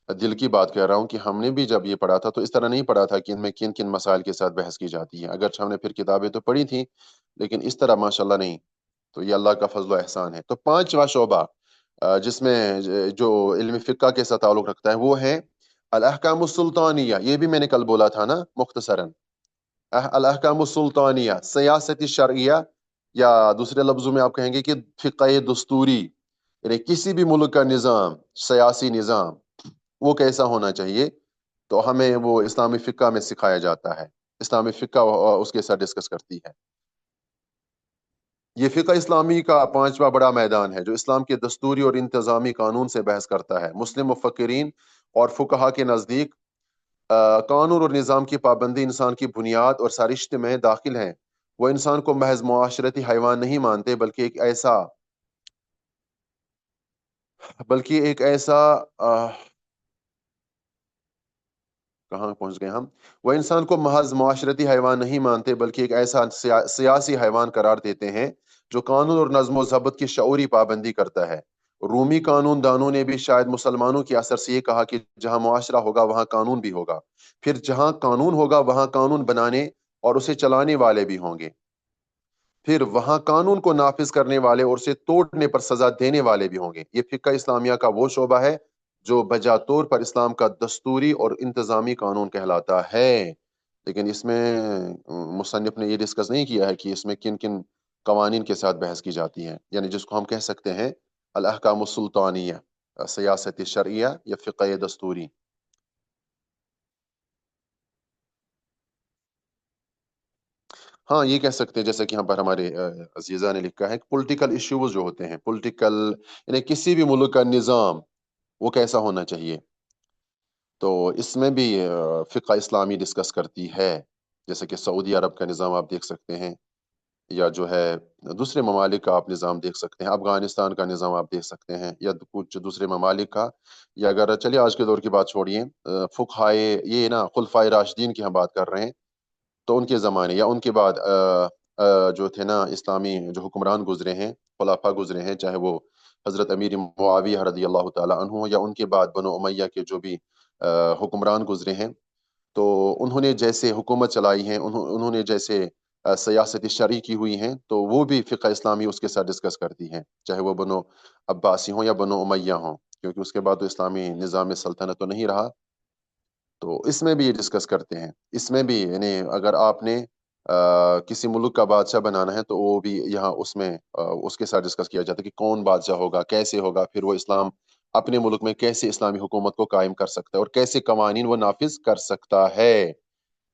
دل کی بات کہہ رہا ہوں کہ ہم نے بھی جب یہ پڑھا تھا تو اس طرح نہیں پڑھا تھا کہ ان میں کن کن مسائل کے ساتھ بحث کی جاتی ہے، اگرچہ ہم نے پھر کتابیں تو پڑھی تھیں لیکن اس طرح ماشاءاللہ نہیں۔ تو یہ اللہ کا فضل و احسان ہے۔ تو پانچواں شعبہ جس میں جو علم فقہ کے ساتھ تعلق رکھتا ہے وہ ہے الاحکام السلطانیہ، یہ بھی میں نے کل بولا تھا نا مختصراً، الاحکام السلطانیہ، سیاست شرعیہ، یا دوسرے لفظوں میں آپ کہیں گے کہ فقہ دستوری، یعنی کسی بھی ملک کا نظام، سیاسی نظام وہ کیسا ہونا چاہیے، تو ہمیں وہ اسلامی فقہ میں سکھایا جاتا ہے، اسلامی فقہ اس کے ساتھ ڈسکس کرتی ہے۔ یہ فقہ اسلامی کا پانچواں بڑا میدان ہے جو اسلام کے دستوری اور انتظامی قانون سے بحث کرتا ہے۔ مسلم مفکرین اور فقہا کے نزدیک قانون اور نظام کی پابندی انسان کی بنیاد اور سرشت میں داخل ہیں۔ وہ انسان کو محض معاشرتی حیوان نہیں مانتے بلکہ ایک ایسا کہاں پہنچ گئے ہم، وہ انسان کو محض معاشرتی حیوان نہیں مانتے بلکہ ایک ایسا سیاسی حیوان قرار دیتے ہیں جو قانون اور نظم و ضبط کی شعوری پابندی کرتا ہے رومی قانون دانوں نے بھی شاید مسلمانوں کے اثر سے یہ کہا کہ جہاں معاشرہ ہوگا وہاں قانون بھی ہوگا، پھر جہاں قانون ہوگا وہاں قانون بنانے اور اسے چلانے والے بھی ہوں گے، پھر وہاں قانون کو نافذ کرنے والے اور اسے توڑنے پر سزا دینے والے بھی ہوں گے۔ یہ فقہ اسلامیہ کا وہ شعبہ ہے جو بجا طور پر اسلام کا دستوری اور انتظامی قانون کہلاتا ہے۔ لیکن اس میں مصنف نے یہ ڈسکس نہیں کیا ہے کہ اس میں کن کن قوانین کے ساتھ بحث کی جاتی ہے، یعنی جس کو ہم کہہ سکتے ہیں الاحکام السلطانیہ، سیاست شرعیہ یا فقہ دستوری۔ ہاں یہ کہہ سکتے ہیں، جیسے کہ یہاں پر ہمارے عزیزہ نے لکھا ہے، پولیٹیکل ایشوز جو ہوتے ہیں، پولیٹیکل یعنی کسی بھی ملک کا نظام وہ کیسا ہونا چاہیے، تو اس میں بھی فقہ اسلامی ڈسکس کرتی ہے۔ جیسے کہ سعودی عرب کا نظام آپ دیکھ سکتے ہیں، یا جو ہے دوسرے ممالک کا آپ نظام دیکھ سکتے ہیں، افغانستان کا نظام آپ دیکھ سکتے ہیں، یا کچھ دوسرے ممالک کا، یا اگر چلیے آج کے دور کی بات چھوڑیے، فقہائے یہ نا خلفائے راشدین کی ہم بات کر رہے ہیں، تو ان کے زمانے یا ان کے بعد جو تھے نا اسلامی جو حکمران گزرے ہیں، خلافہ گزرے ہیں، چاہے وہ حضرت امیر معاویہ رضی اللہ تعالی عنہ یا ان کے بعد بنو امیہ کے جو بھی حکمران گزرے ہیں، تو انہوں نے جیسے حکومت چلائی ہے، انہوں نے جیسے سیاست شرعی کی ہوئی ہیں، تو وہ بھی فقہ اسلامی اس کے ساتھ ڈسکس کرتی ہیں، چاہے وہ بنو عباسی ہوں یا بنو امیہ ہوں، کیونکہ اس کے بعد تو اسلامی نظام سلطنت تو نہیں رہا، تو اس میں بھی یہ ڈسکس کرتے ہیں۔ اس میں بھی یعنی اگر آپ نے کسی ملک کا بادشاہ بنانا ہے تو وہ بھی یہاں اس میں اس کے ساتھ ڈسکس کیا جاتا ہے کہ کون بادشاہ ہوگا، کیسے ہوگا، پھر وہ اسلام اپنے ملک میں کیسے اسلامی حکومت کو قائم کر سکتا ہے اور کیسے قوانین وہ نافذ کر سکتا ہے۔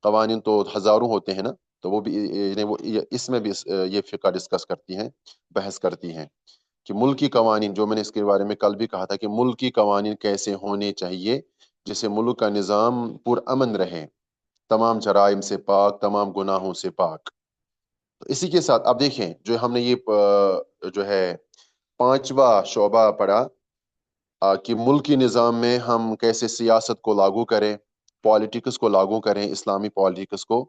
قوانین تو ہزاروں ہوتے ہیں نا، تو وہ بھی یعنی وہ اس میں بھی یہ فقہ ڈسکس کرتی ہیں، بحث کرتی ہیں کہ ملکی قوانین، جو میں نے اس کے بارے میں کل بھی کہا تھا کہ ملکی قوانین کیسے ہونے چاہیے جسے ملک کا نظام پرامن رہے، تمام جرائم سے پاک، تمام گناہوں سے پاک۔ تو اسی کے ساتھ اب دیکھیں جو ہم نے یہ جو ہے پانچواں شعبہ پڑھا کہ ملکی نظام میں ہم کیسے سیاست کو لاگو کریں، پالیٹکس کو لاگو کریں، اسلامی پالیٹکس کو۔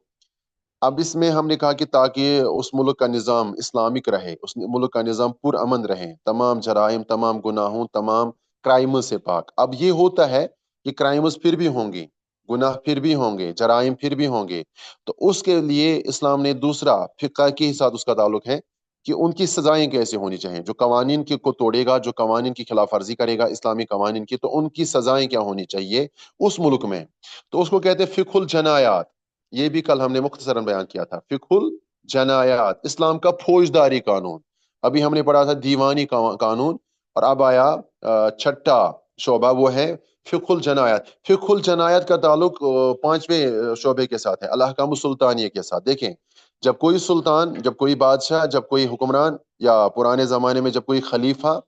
اب اس میں ہم نے کہا کہ تاکہ اس ملک کا نظام اسلامک رہے، اس ملک کا نظام پرامن رہے، تمام جرائم، تمام گناہوں، تمام کرائمز سے پاک۔ اب یہ ہوتا ہے کہ کرائمز پھر بھی ہوں گی، گناہ پھر بھی ہوں گے، جرائم پھر بھی ہوں گے، تو اس کے لیے اسلام نے دوسرا فقہ کے ساتھ اس کا تعلق ہے کہ ان کی سزائیں کیسے ہونی چاہیے۔ جو قوانین کو توڑے گا، جو قوانین کی خلاف ورزی کرے گا اسلامی قوانین کی، تو ان کی سزائیں کیا ہونی چاہیے اس ملک میں، تو اس کو کہتے ہیں فقہ الجنایات۔ یہ بھی کل ہم نے مختصراً بیان کیا تھا، فقہ الجنایات، اسلام کا فوجداری قانون۔ ابھی ہم نے پڑھا تھا دیوانی قانون، اور اب آیا چھٹا شعبہ، وہ ہے فقہ الجنایات۔ فقہ الجنایات کا تعلق پانچویں شعبے کے ساتھ ہے، الاحکام السلطانیہ کے ساتھ۔ دیکھیں جب کوئی سلطان، جب کوئی بادشاہ، جب کوئی حکمران، یا پرانے زمانے میں جب کوئی خلیفہ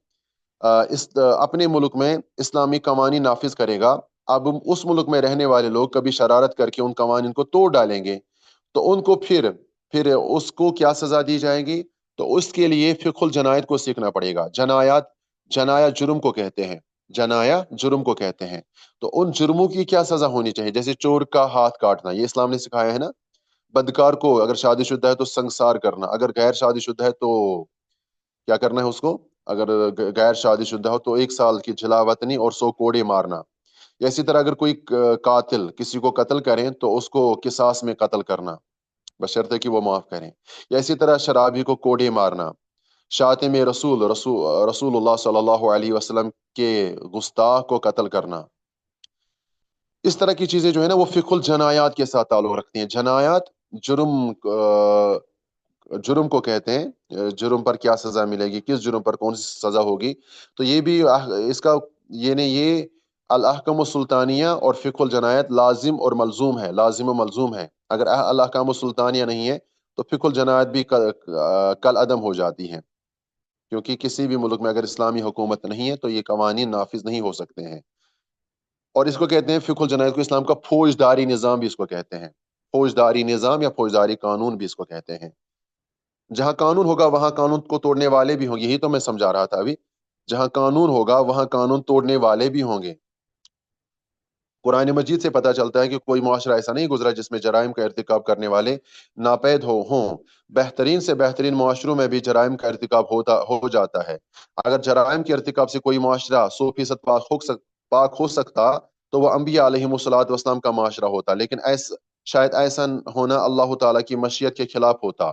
اپنے ملک میں اسلامی قوانین نافذ کرے گا، اب اس ملک میں رہنے والے لوگ کبھی شرارت کر کے ان قوانین کو توڑ ڈالیں گے، تو ان کو پھر اس کو کیا سزا دی جائے گی، تو اس کے لیے فقہ الجنایت کو سیکھنا پڑے گا۔ جنایات، جنایا جرم کو کہتے ہیں، جنایا جرم کو کہتے ہیں، تو ان جرموں کی کیا سزا ہونی چاہیے، جیسے چور کا ہاتھ کاٹنا، یہ اسلام نے سکھایا ہے نا۔ بدکار کو اگر شادی شدہ ہے تو سنسار کرنا، اگر غیر شادی شدہ ہے تو کیا کرنا ہے اس کو، اگر غیر شادی شدہ ہو تو 1 سال کی جلا وطنی اور 100 کوڑے مارنا۔ اسی طرح اگر کوئی قاتل کسی کو قتل کریں تو اس کو قصاص میں قتل کرنا، بشرطے کہ وہ معاف کریں، یا اسی طرح شرابی کو کوڑے مارنا، شاتم رسول اللہ صلی اللہ علیہ وسلم کے گستاخ کو قتل کرنا۔ اس طرح کی چیزیں جو ہے نا وہ فقہ الجنایات کے ساتھ تعلق رکھتی ہیں۔ جنایات جرم، جرم کو کہتے ہیں، جرم پر کیا سزا ملے گی، کس جرم پر کون سی سزا ہوگی، تو یہ بھی اس کا یہ الاحکام السلطانیہ اور فقہ الجنایات لازم اور ملزوم ہے، لازم و ملزوم ہے۔ اگر الاحکام السلطانیہ نہیں ہے تو فقہ الجنایات بھی کل عدم ہو جاتی ہیں، کیونکہ کسی بھی ملک میں اگر اسلامی حکومت نہیں ہے تو یہ قوانین نافذ نہیں ہو سکتے ہیں۔ اور اس کو کہتے ہیں فقہ الجنایات کو اسلام کا فوجداری نظام بھی اس کو کہتے ہیں، فوجداری نظام یا فوجداری قانون بھی اس کو کہتے ہیں۔ جہاں قانون ہوگا وہاں قانون کو توڑنے والے بھی ہوں گے، یہی تو میں سمجھا رہا تھا ابھی، جہاں قانون ہوگا وہاں قانون توڑنے والے بھی ہوں گے۔ قرآن مجید سے پتہ چلتا ہے کہ کوئی معاشرہ ایسا نہیں گزرا جس میں جرائم کا ارتکاب کرنے والے ناپید ہوں۔ بہترین سے بہترین معاشروں میں بھی جرائم کا ارتکاب ہو جاتا ہے۔ اگر جرائم کے ارتکاب سے کوئی معاشرہ 100% پاک ہو سکتا تو وہ انبیاء علیہ الصلوۃ والسلام کا معاشرہ ہوتا، لیکن شاید ایسا ہونا اللہ تعالیٰ کی مشیت کے خلاف ہوتا۔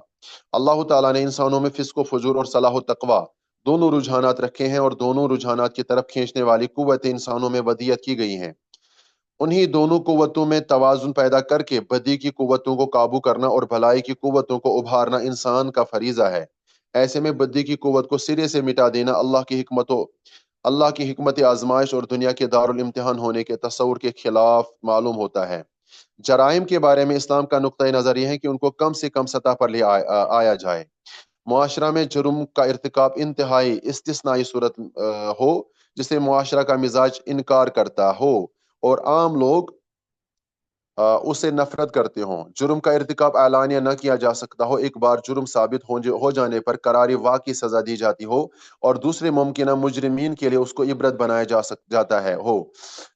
اللہ تعالیٰ نے انسانوں میں فسق و فجور اور صلاح و تقوی دونوں رجحانات رکھے ہیں، اور دونوں رجحانات کی طرف کھینچنے والی قوت انسانوں میں ودیت کی گئی ہیں۔ انہی دونوں قوتوں میں توازن پیدا کر کے بدی کی قوتوں کو قابو کرنا اور بھلائی کی قوتوں کو ابھارنا انسان کا فریضہ ہے۔ ایسے میں بدی کی قوت کو سرے سے مٹا دینا اللہ کی حکمت آزمائش اور دنیا کے دارالامتحان ہونے کے تصور کے خلاف معلوم ہوتا ہے۔ جرائم کے بارے میں اسلام کا نقطۂ نظر یہ ہے کہ ان کو کم سے کم سطح پر لے آیا جائے۔ معاشرہ میں جرم کا ارتکاب انتہائی استثنائی صورت ہو جسے معاشرہ کا مزاج انکار کرتا ہو اور عام لوگ اسے نفرت کرتے ہوں۔ جرم کا ارتکاب اعلانیہ نہ کیا جا سکتا ہو، ایک بار جرم ثابت ہو جانے پر قرار واقعی سزا دی جاتی ہو اور دوسرے ممکنہ مجرمین کے لیے اس کو عبرت بنایا جاتا ہو۔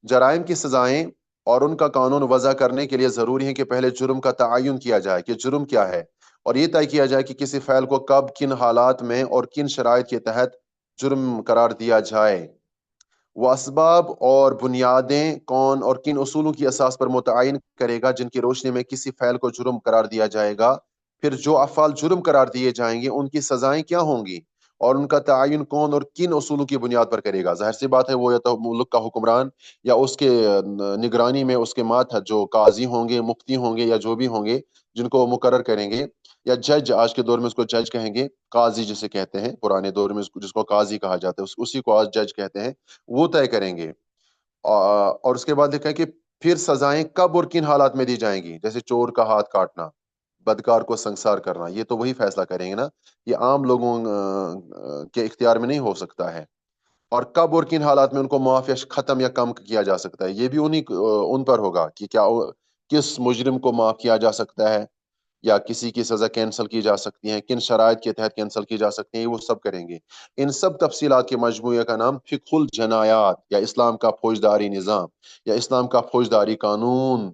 جرائم کی سزائیں اور ان کا قانون وضع کرنے کے لیے ضروری ہے کہ پہلے جرم کا تعین کیا جائے کہ جرم کیا ہے، اور یہ طے کیا جائے کہ کسی فعل کو کب، کن حالات میں اور کن شرائط کے تحت جرم قرار دیا جائے۔ وہ اسباب اور بنیادیں کون اور کن اصولوں کی اساس پر متعین کرے گا جن کی روشنی میں کسی فعل کو جرم قرار دیا جائے گا۔ پھر جو افعال جرم قرار دیے جائیں گے ان کی سزائیں کیا ہوں گی اور ان کا تعین کون اور کن اصولوں کی بنیاد پر کرے گا۔ ظاہر سی بات ہے وہ یا تو ملک کا حکمران یا اس کے نگرانی میں اس کے ماتحت جو قاضی ہوں گے، مفتی ہوں گے یا جو بھی ہوں گے جن کو وہ مقرر کریں گے، یا جج، آج کے دور میں اس کو جج کہیں گے، قاضی جسے کہتے ہیں، پرانے دور میں جس کو قاضی کہا جاتا ہے اسی کو آج جج کہتے ہیں، وہ طے کریں گے۔ اور اس کے بعد لکھا ہے کہ پھر سزائیں کب اور کن حالات میں دی جائیں گی، جیسے چور کا ہاتھ کاٹنا، بدکار کو سنسار کرنا، یہ تو وہی فیصلہ کریں گے نا، یہ عام لوگوں کے اختیار میں نہیں ہو سکتا ہے۔ اور کب اور کن حالات میں ان کو معاف یا ختم یا کم کیا جا سکتا ہے، یہ بھی ان پر ہوگا کہ کیا کس مجرم کو معاف کیا جا سکتا ہے یا کسی کی سزا کینسل کی جا سکتی ہے، کن شرائط کے تحت کینسل کی جا سکتی ہیں، وہ سب کریں گے۔ ان سب تفصیلات کے مجموعے کا نام فقہ الجنایات یا اسلام کا فوجداری نظام یا اسلام کا فوجداری قانون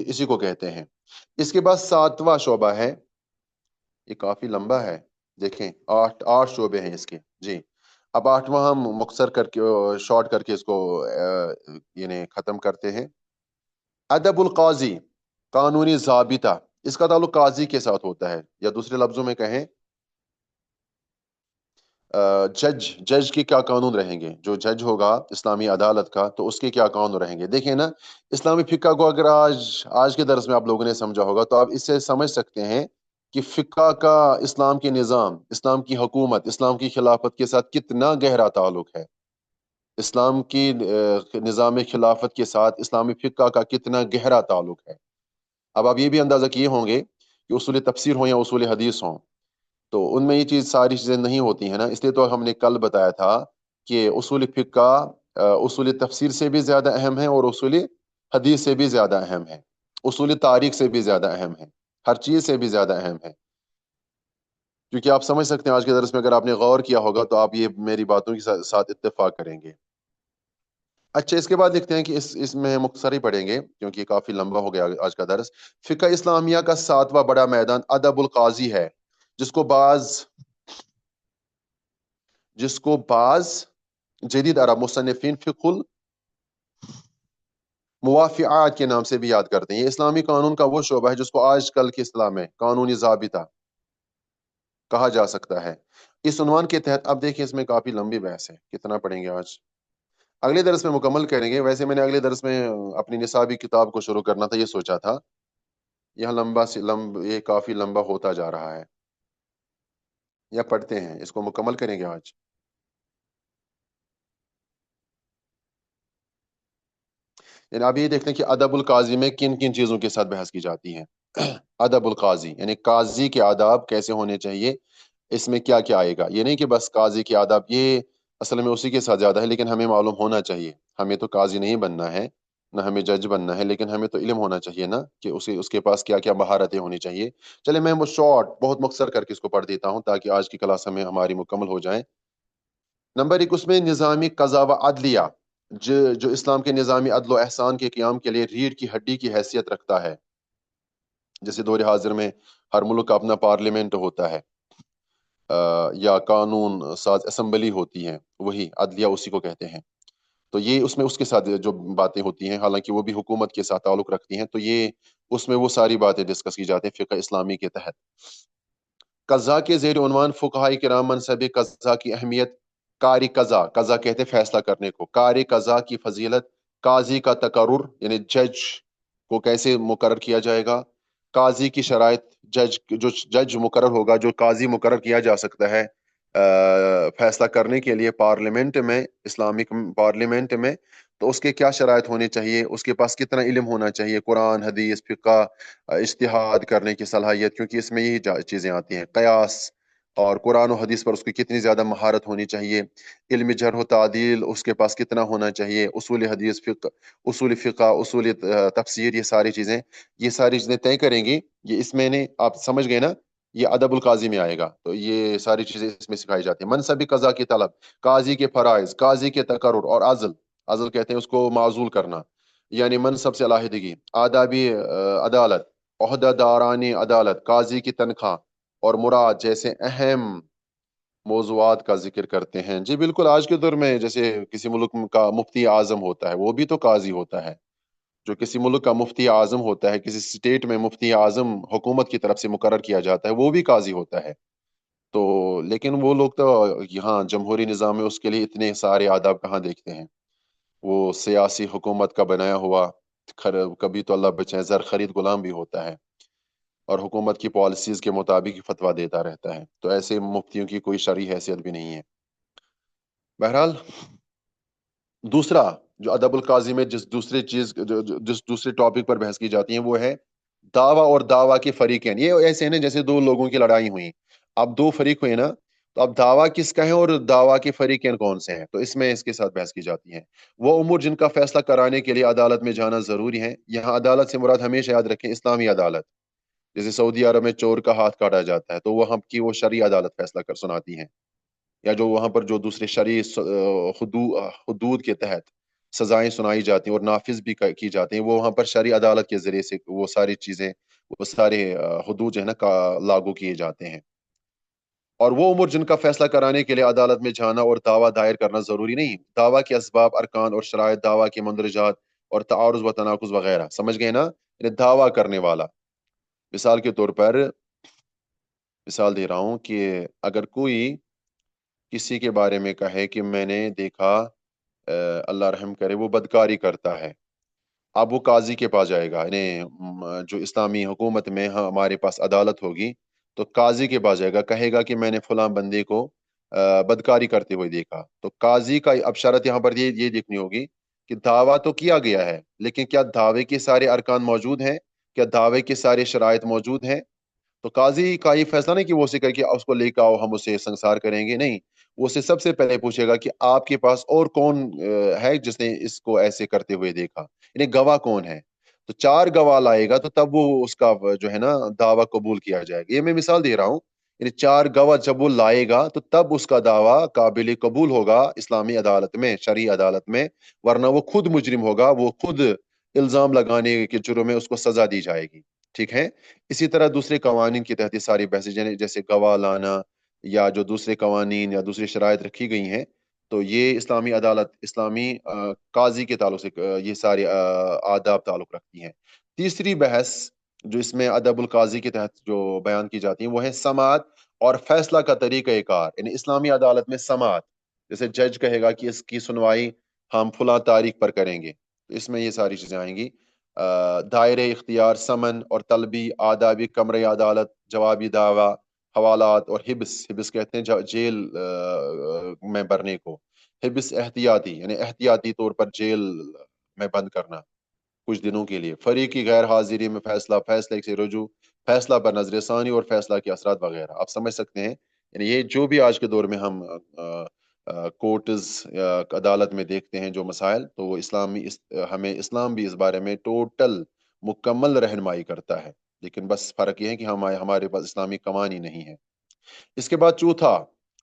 اسی کو کہتے ہیں۔ اس کے بعد 7واں شعبہ ہے، یہ کافی لمبا ہے، دیکھیں 8 شعبے ہیں اس کے، جی۔ اب 8واں ہم مختصر کر کے شارٹ کر کے اس کو یعنی ختم کرتے ہیں۔ ادب القاضی، قانونی ضابطہ، اس کا تعلق قاضی کے ساتھ ہوتا ہے، یا دوسرے لفظوں میں کہیں جج کے کیا قانون رہیں گے، جو جج ہوگا اسلامی عدالت کا تو اس کے کیا قانون رہیں گے۔ دیکھیں نا، اسلامی فقہ کو اگر آج کے درس میں آپ لوگوں نے سمجھا ہوگا تو آپ اس سے سمجھ سکتے ہیں کہ فقہ کا اسلام کے نظام، اسلام کی حکومت، اسلام کی خلافت کے ساتھ کتنا گہرا تعلق ہے۔ اسلام کی نظام خلافت کے ساتھ اسلامی فقہ کا کتنا گہرا تعلق ہے۔ اب آپ یہ بھی اندازہ کیے ہوں گے کہ اصول تفسیر ہوں یا اصول حدیث ہوں تو ان میں یہ چیز ساری چیزیں نہیں ہوتی ہیں نا، اس لیے تو ہم نے کل بتایا تھا کہ اصول فقہ اصول تفسیر سے بھی زیادہ اہم ہے اور اصول حدیث سے بھی زیادہ اہم ہے، اصول تاریخ سے بھی زیادہ اہم ہے، ہر چیز سے بھی زیادہ اہم ہے، کیونکہ آپ سمجھ سکتے ہیں آج کے درس میں اگر آپ نے غور کیا ہوگا تو آپ یہ میری باتوں کے ساتھ اتفاق کریں گے۔ اچھا، اس کے بعد لکھتے ہیں کہ اس میں مختصر ہی پڑھیں گے کیونکہ کافی لمبا ہو گیا آج کا درس۔ فقہ اسلامیہ کا 7واں بڑا میدان ادب القاضی ہے، جس کو بعض جدید عرب مصنفین فقہ الموافعات کے نام سے بھی یاد کرتے ہیں۔ یہ اسلامی قانون کا وہ شعبہ ہے جس کو آج کل کی اصطلاح میں قانونی ضابطہ کہا جا سکتا ہے۔ اس عنوان کے تحت اب دیکھیں، اس میں کافی لمبی بحث ہے، کتنا پڑھیں گے آج، اگلے درس میں مکمل کریں گے۔ ویسے میں نے اگلے درس میں اپنی نصابی کتاب کو شروع کرنا تھا، یہ سوچا تھا، یہ کافی لمبا ہوتا جا رہا ہے، یا پڑھتے ہیں اس کو مکمل کریں گے آج۔ یعنی اب یہ دیکھتے ہیں کہ ادب القاضی میں کن کن چیزوں کے ساتھ بحث کی جاتی ہے۔ ادب القاضی یعنی قاضی کے آداب کیسے ہونے چاہیے، اس میں کیا کیا آئے گا۔ یہ نہیں کہ بس قاضی کے آداب، یہ اصل میں اسی کے ساتھ زیادہ ہے، لیکن ہمیں معلوم ہونا چاہیے۔ ہمیں تو قاضی نہیں بننا ہے، نہ ہمیں جج بننا ہے، لیکن ہمیں تو علم ہونا چاہیے نا کہ اس کے پاس کیا کیا مہارتیں ہونی چاہیے۔ چلے میں وہ بہت مختصر کر کے اس کو پڑھ دیتا ہوں تاکہ آج کی کلاس ہماری مکمل ہو جائے۔ نمبر 1، اس میں نظامی قضا و عدلیہ جو اسلام کے نظامی عدل و احسان کے قیام کے لیے ریڑھ کی ہڈی کی حیثیت رکھتا ہے. جیسے دور حاضر میں ہر ملک کا اپنا پارلیمنٹ ہوتا ہے، یا قانون ساز اسمبلی ہوتی ہے، وہی عدلیہ اسی کو کہتے ہیں. تو یہ اس میں اس کے ساتھ جو باتیں ہوتی ہیں، حالانکہ وہ بھی حکومت کے ساتھ تعلق رکھتی ہیں، تو یہ اس میں وہ ساری باتیں ڈسکس کی جاتی ہیں فقہ اسلامی کے تحت. قضا کے زیر عنوان فقہائے کرام منصب قضا کی اہمیت. کاری قضا، قضا کہتے ہیں فیصلہ کرنے کو، کاری قضا کی فضیلت. قاضی کا تقرر یعنی جج کو کیسے مقرر کیا جائے گا. قاضی کی شرائط، جج مقرر ہوگا، جو قاضی مقرر کیا جا سکتا ہے فیصلہ کرنے کے لیے پارلیمنٹ میں، اسلامک پارلیمنٹ میں، تو اس کے کیا شرائط ہونے چاہیے، اس کے پاس کتنا علم ہونا چاہیے، قرآن حدیث فقہ، اجتہاد کرنے کی صلاحیت، کیونکہ اس میں یہی چیزیں آتی ہیں، قیاس، اور قرآن و حدیث پر اس کی کتنی زیادہ مہارت ہونی چاہیے، علم جرح و تعدیل اس کے پاس کتنا ہونا چاہیے، اصول حدیث فقہ، اصول فقہ، اصول تفسیر، یہ ساری چیزیں طے کریں گی. یہ اس میں نے آپ سمجھ گئے نا، یہ ادب القاضی میں آئے گا، تو یہ ساری چیزیں اس میں سکھائی جاتی ہیں. منصب قضا کی طلب، قاضی کے فرائض، قاضی کے تقرر اور عزل کہتے ہیں اس کو معزول کرنا، یعنی منصب سے علیحدگی. آدابی عدالت، عہدہ دارانی عدالت، قاضی کی تنخواہ اور مراد جیسے اہم موضوعات کا ذکر کرتے ہیں. جی بالکل، آج کے دور میں جیسے کسی ملک کا مفتی اعظم ہوتا ہے، وہ بھی تو قاضی ہوتا ہے. جو کسی ملک کا مفتی اعظم ہوتا ہے، کسی اسٹیٹ میں مفتی اعظم حکومت کی طرف سے مقرر کیا جاتا ہے، وہ بھی قاضی ہوتا ہے. تو لیکن وہ لوگ تو یہاں جمہوری نظام میں اس کے لیے اتنے سارے آداب کہاں دیکھتے ہیں. وہ سیاسی حکومت کا بنایا ہوا، کبھی تو اللہ بچائے زر خرید غلام بھی ہوتا ہے، اور حکومت کی پالیسیز کے مطابق ہی فتویٰ دیتا رہتا ہے. تو ایسے مفتیوں کی کوئی شرعی حیثیت بھی نہیں ہے. بہرحال، دوسرا جو ادب القاضی میں جس دوسرے ٹاپک پر بحث کی جاتی ہے، وہ ہے دعویٰ اور دعویٰ کے فریقین. یہ ایسے ہیں نا جیسے دو لوگوں کی لڑائی ہوئی، اب دو فریق ہوئے نا، تو اب دعویٰ کس کا ہے اور دعویٰ کے فریقین کون سے ہیں، تو اس میں اس کے ساتھ بحث کی جاتی ہے. وہ امور جن کا فیصلہ کرانے کے لیے عدالت میں جانا ضروری ہے. یہاں عدالت سے مراد ہمیشہ یاد رکھیں اسلامی عدالت. جیسے سعودی عرب میں چور کا ہاتھ کاٹا جاتا ہے، تو وہاں کی وہ شرعی عدالت فیصلہ کر سناتی ہے. یا جو وہاں پر جو دوسرے شرعی حدود کے تحت سزائیں سنائی جاتی ہیں اور نافذ بھی کی جاتی ہیں، وہ وہاں پر شرعی عدالت کے ذریعے سے وہ ساری چیزیں، وہ سارے حدود جو ہے نا لاگو کیے جاتے ہیں. اور وہ امور جن کا فیصلہ کرانے کے لیے عدالت میں جانا اور دعویٰ دائر کرنا ضروری نہیں. دعویٰ کے اسباب، ارکان اور شرائط، دعویٰ کے مندرجات اور تعارض و تناقض وغیرہ. سمجھ گئے نا، یعنی دعویٰ کرنے والا. مثال کے طور پر مثال دے رہا ہوں کہ اگر کوئی کسی کے بارے میں کہے کہ میں نے دیکھا اللہ رحم کرے وہ بدکاری کرتا ہے، اب وہ قاضی کے پاس جائے گا. یعنی جو اسلامی حکومت میں ہمارے پاس عدالت ہوگی، تو قاضی کے پاس جائے گا، کہے گا کہ میں نے فلاں بندے کو بدکاری کرتے ہوئے دیکھا. تو قاضی کا اب شرط یہاں پر یہ دیکھنی ہوگی کہ دعویٰ تو کیا گیا ہے، لیکن کیا دعوے کے سارے ارکان موجود ہیں، کیا دعوے کے سارے شرائط موجود ہیں. تو قاضی کا یہ فیصلہ نہیں کہ وہ اسے کہے کہ اس کو لے کے آؤ ہم اسے سنسار کریں گے، نہیں. وہ اسے سب سے پہلے پوچھے گا کہ آپ کے پاس اور کون ہے جس نے اس کو ایسے کرتے ہوئے دیکھا، یعنی گواہ کون ہے. تو 4 گواہ لائے گا، تو تب وہ اس کا جو ہے نا دعویٰ قبول کیا جائے گا. یہ میں مثال دے رہا ہوں، یعنی 4 گواہ جب وہ لائے گا تو تب اس کا دعویٰ قابل قبول ہوگا اسلامی عدالت میں، شرعی عدالت میں. ورنہ وہ خود مجرم ہوگا، وہ خود الزام لگانے کے جرم میں اس کو سزا دی جائے گی. ٹھیک ہے. اسی طرح دوسرے قوانین کے تحت یہ ساری بحثیں، جیسے گواہ لانا یا جو دوسرے قوانین یا دوسری شرائط رکھی گئی ہیں، تو یہ اسلامی عدالت، اسلامی قاضی کے تعلق سے یہ سارے آداب تعلق رکھتی ہیں. تیسری بحث جو اس میں ادب القاضی کے تحت جو بیان کی جاتی ہیں، وہ ہے سماعت اور فیصلہ کا طریقہ کار. یعنی اسلامی عدالت میں سماعت، جیسے جج کہے گا کہ اس کی سنوائی ہم فلاں تاریخ پر کریں گے، تو اس میں یہ ساری چیزیں آئیں گی. دائرے اختیار، سمن اور طلبی، آدابی کمرے عدالت، جوابی دعویٰ، حوالات اور حبس کہتے ہیں جیل میں برنے کو. حبس احتیاطی، یعنی احتیاطی طور پر جیل میں بند کرنا کچھ دنوں کے لیے. فریق کی غیر حاضری میں فیصلے سے رجوع، فیصلہ پر نظر ثانی اور فیصلہ کے اثرات وغیرہ. آپ سمجھ سکتے ہیں، یعنی یہ جو بھی آج کے دور میں ہم کورٹز یا عدالت میں دیکھتے ہیں جو مسائل، تو وہ ہمیں اسلام بھی اس بارے میں ٹوٹل مکمل رہنمائی کرتا ہے. لیکن بس فرق یہ ہے کہ ہمارے پاس اسلامی قوانین نہیں ہے. اس کے بعد چوتھا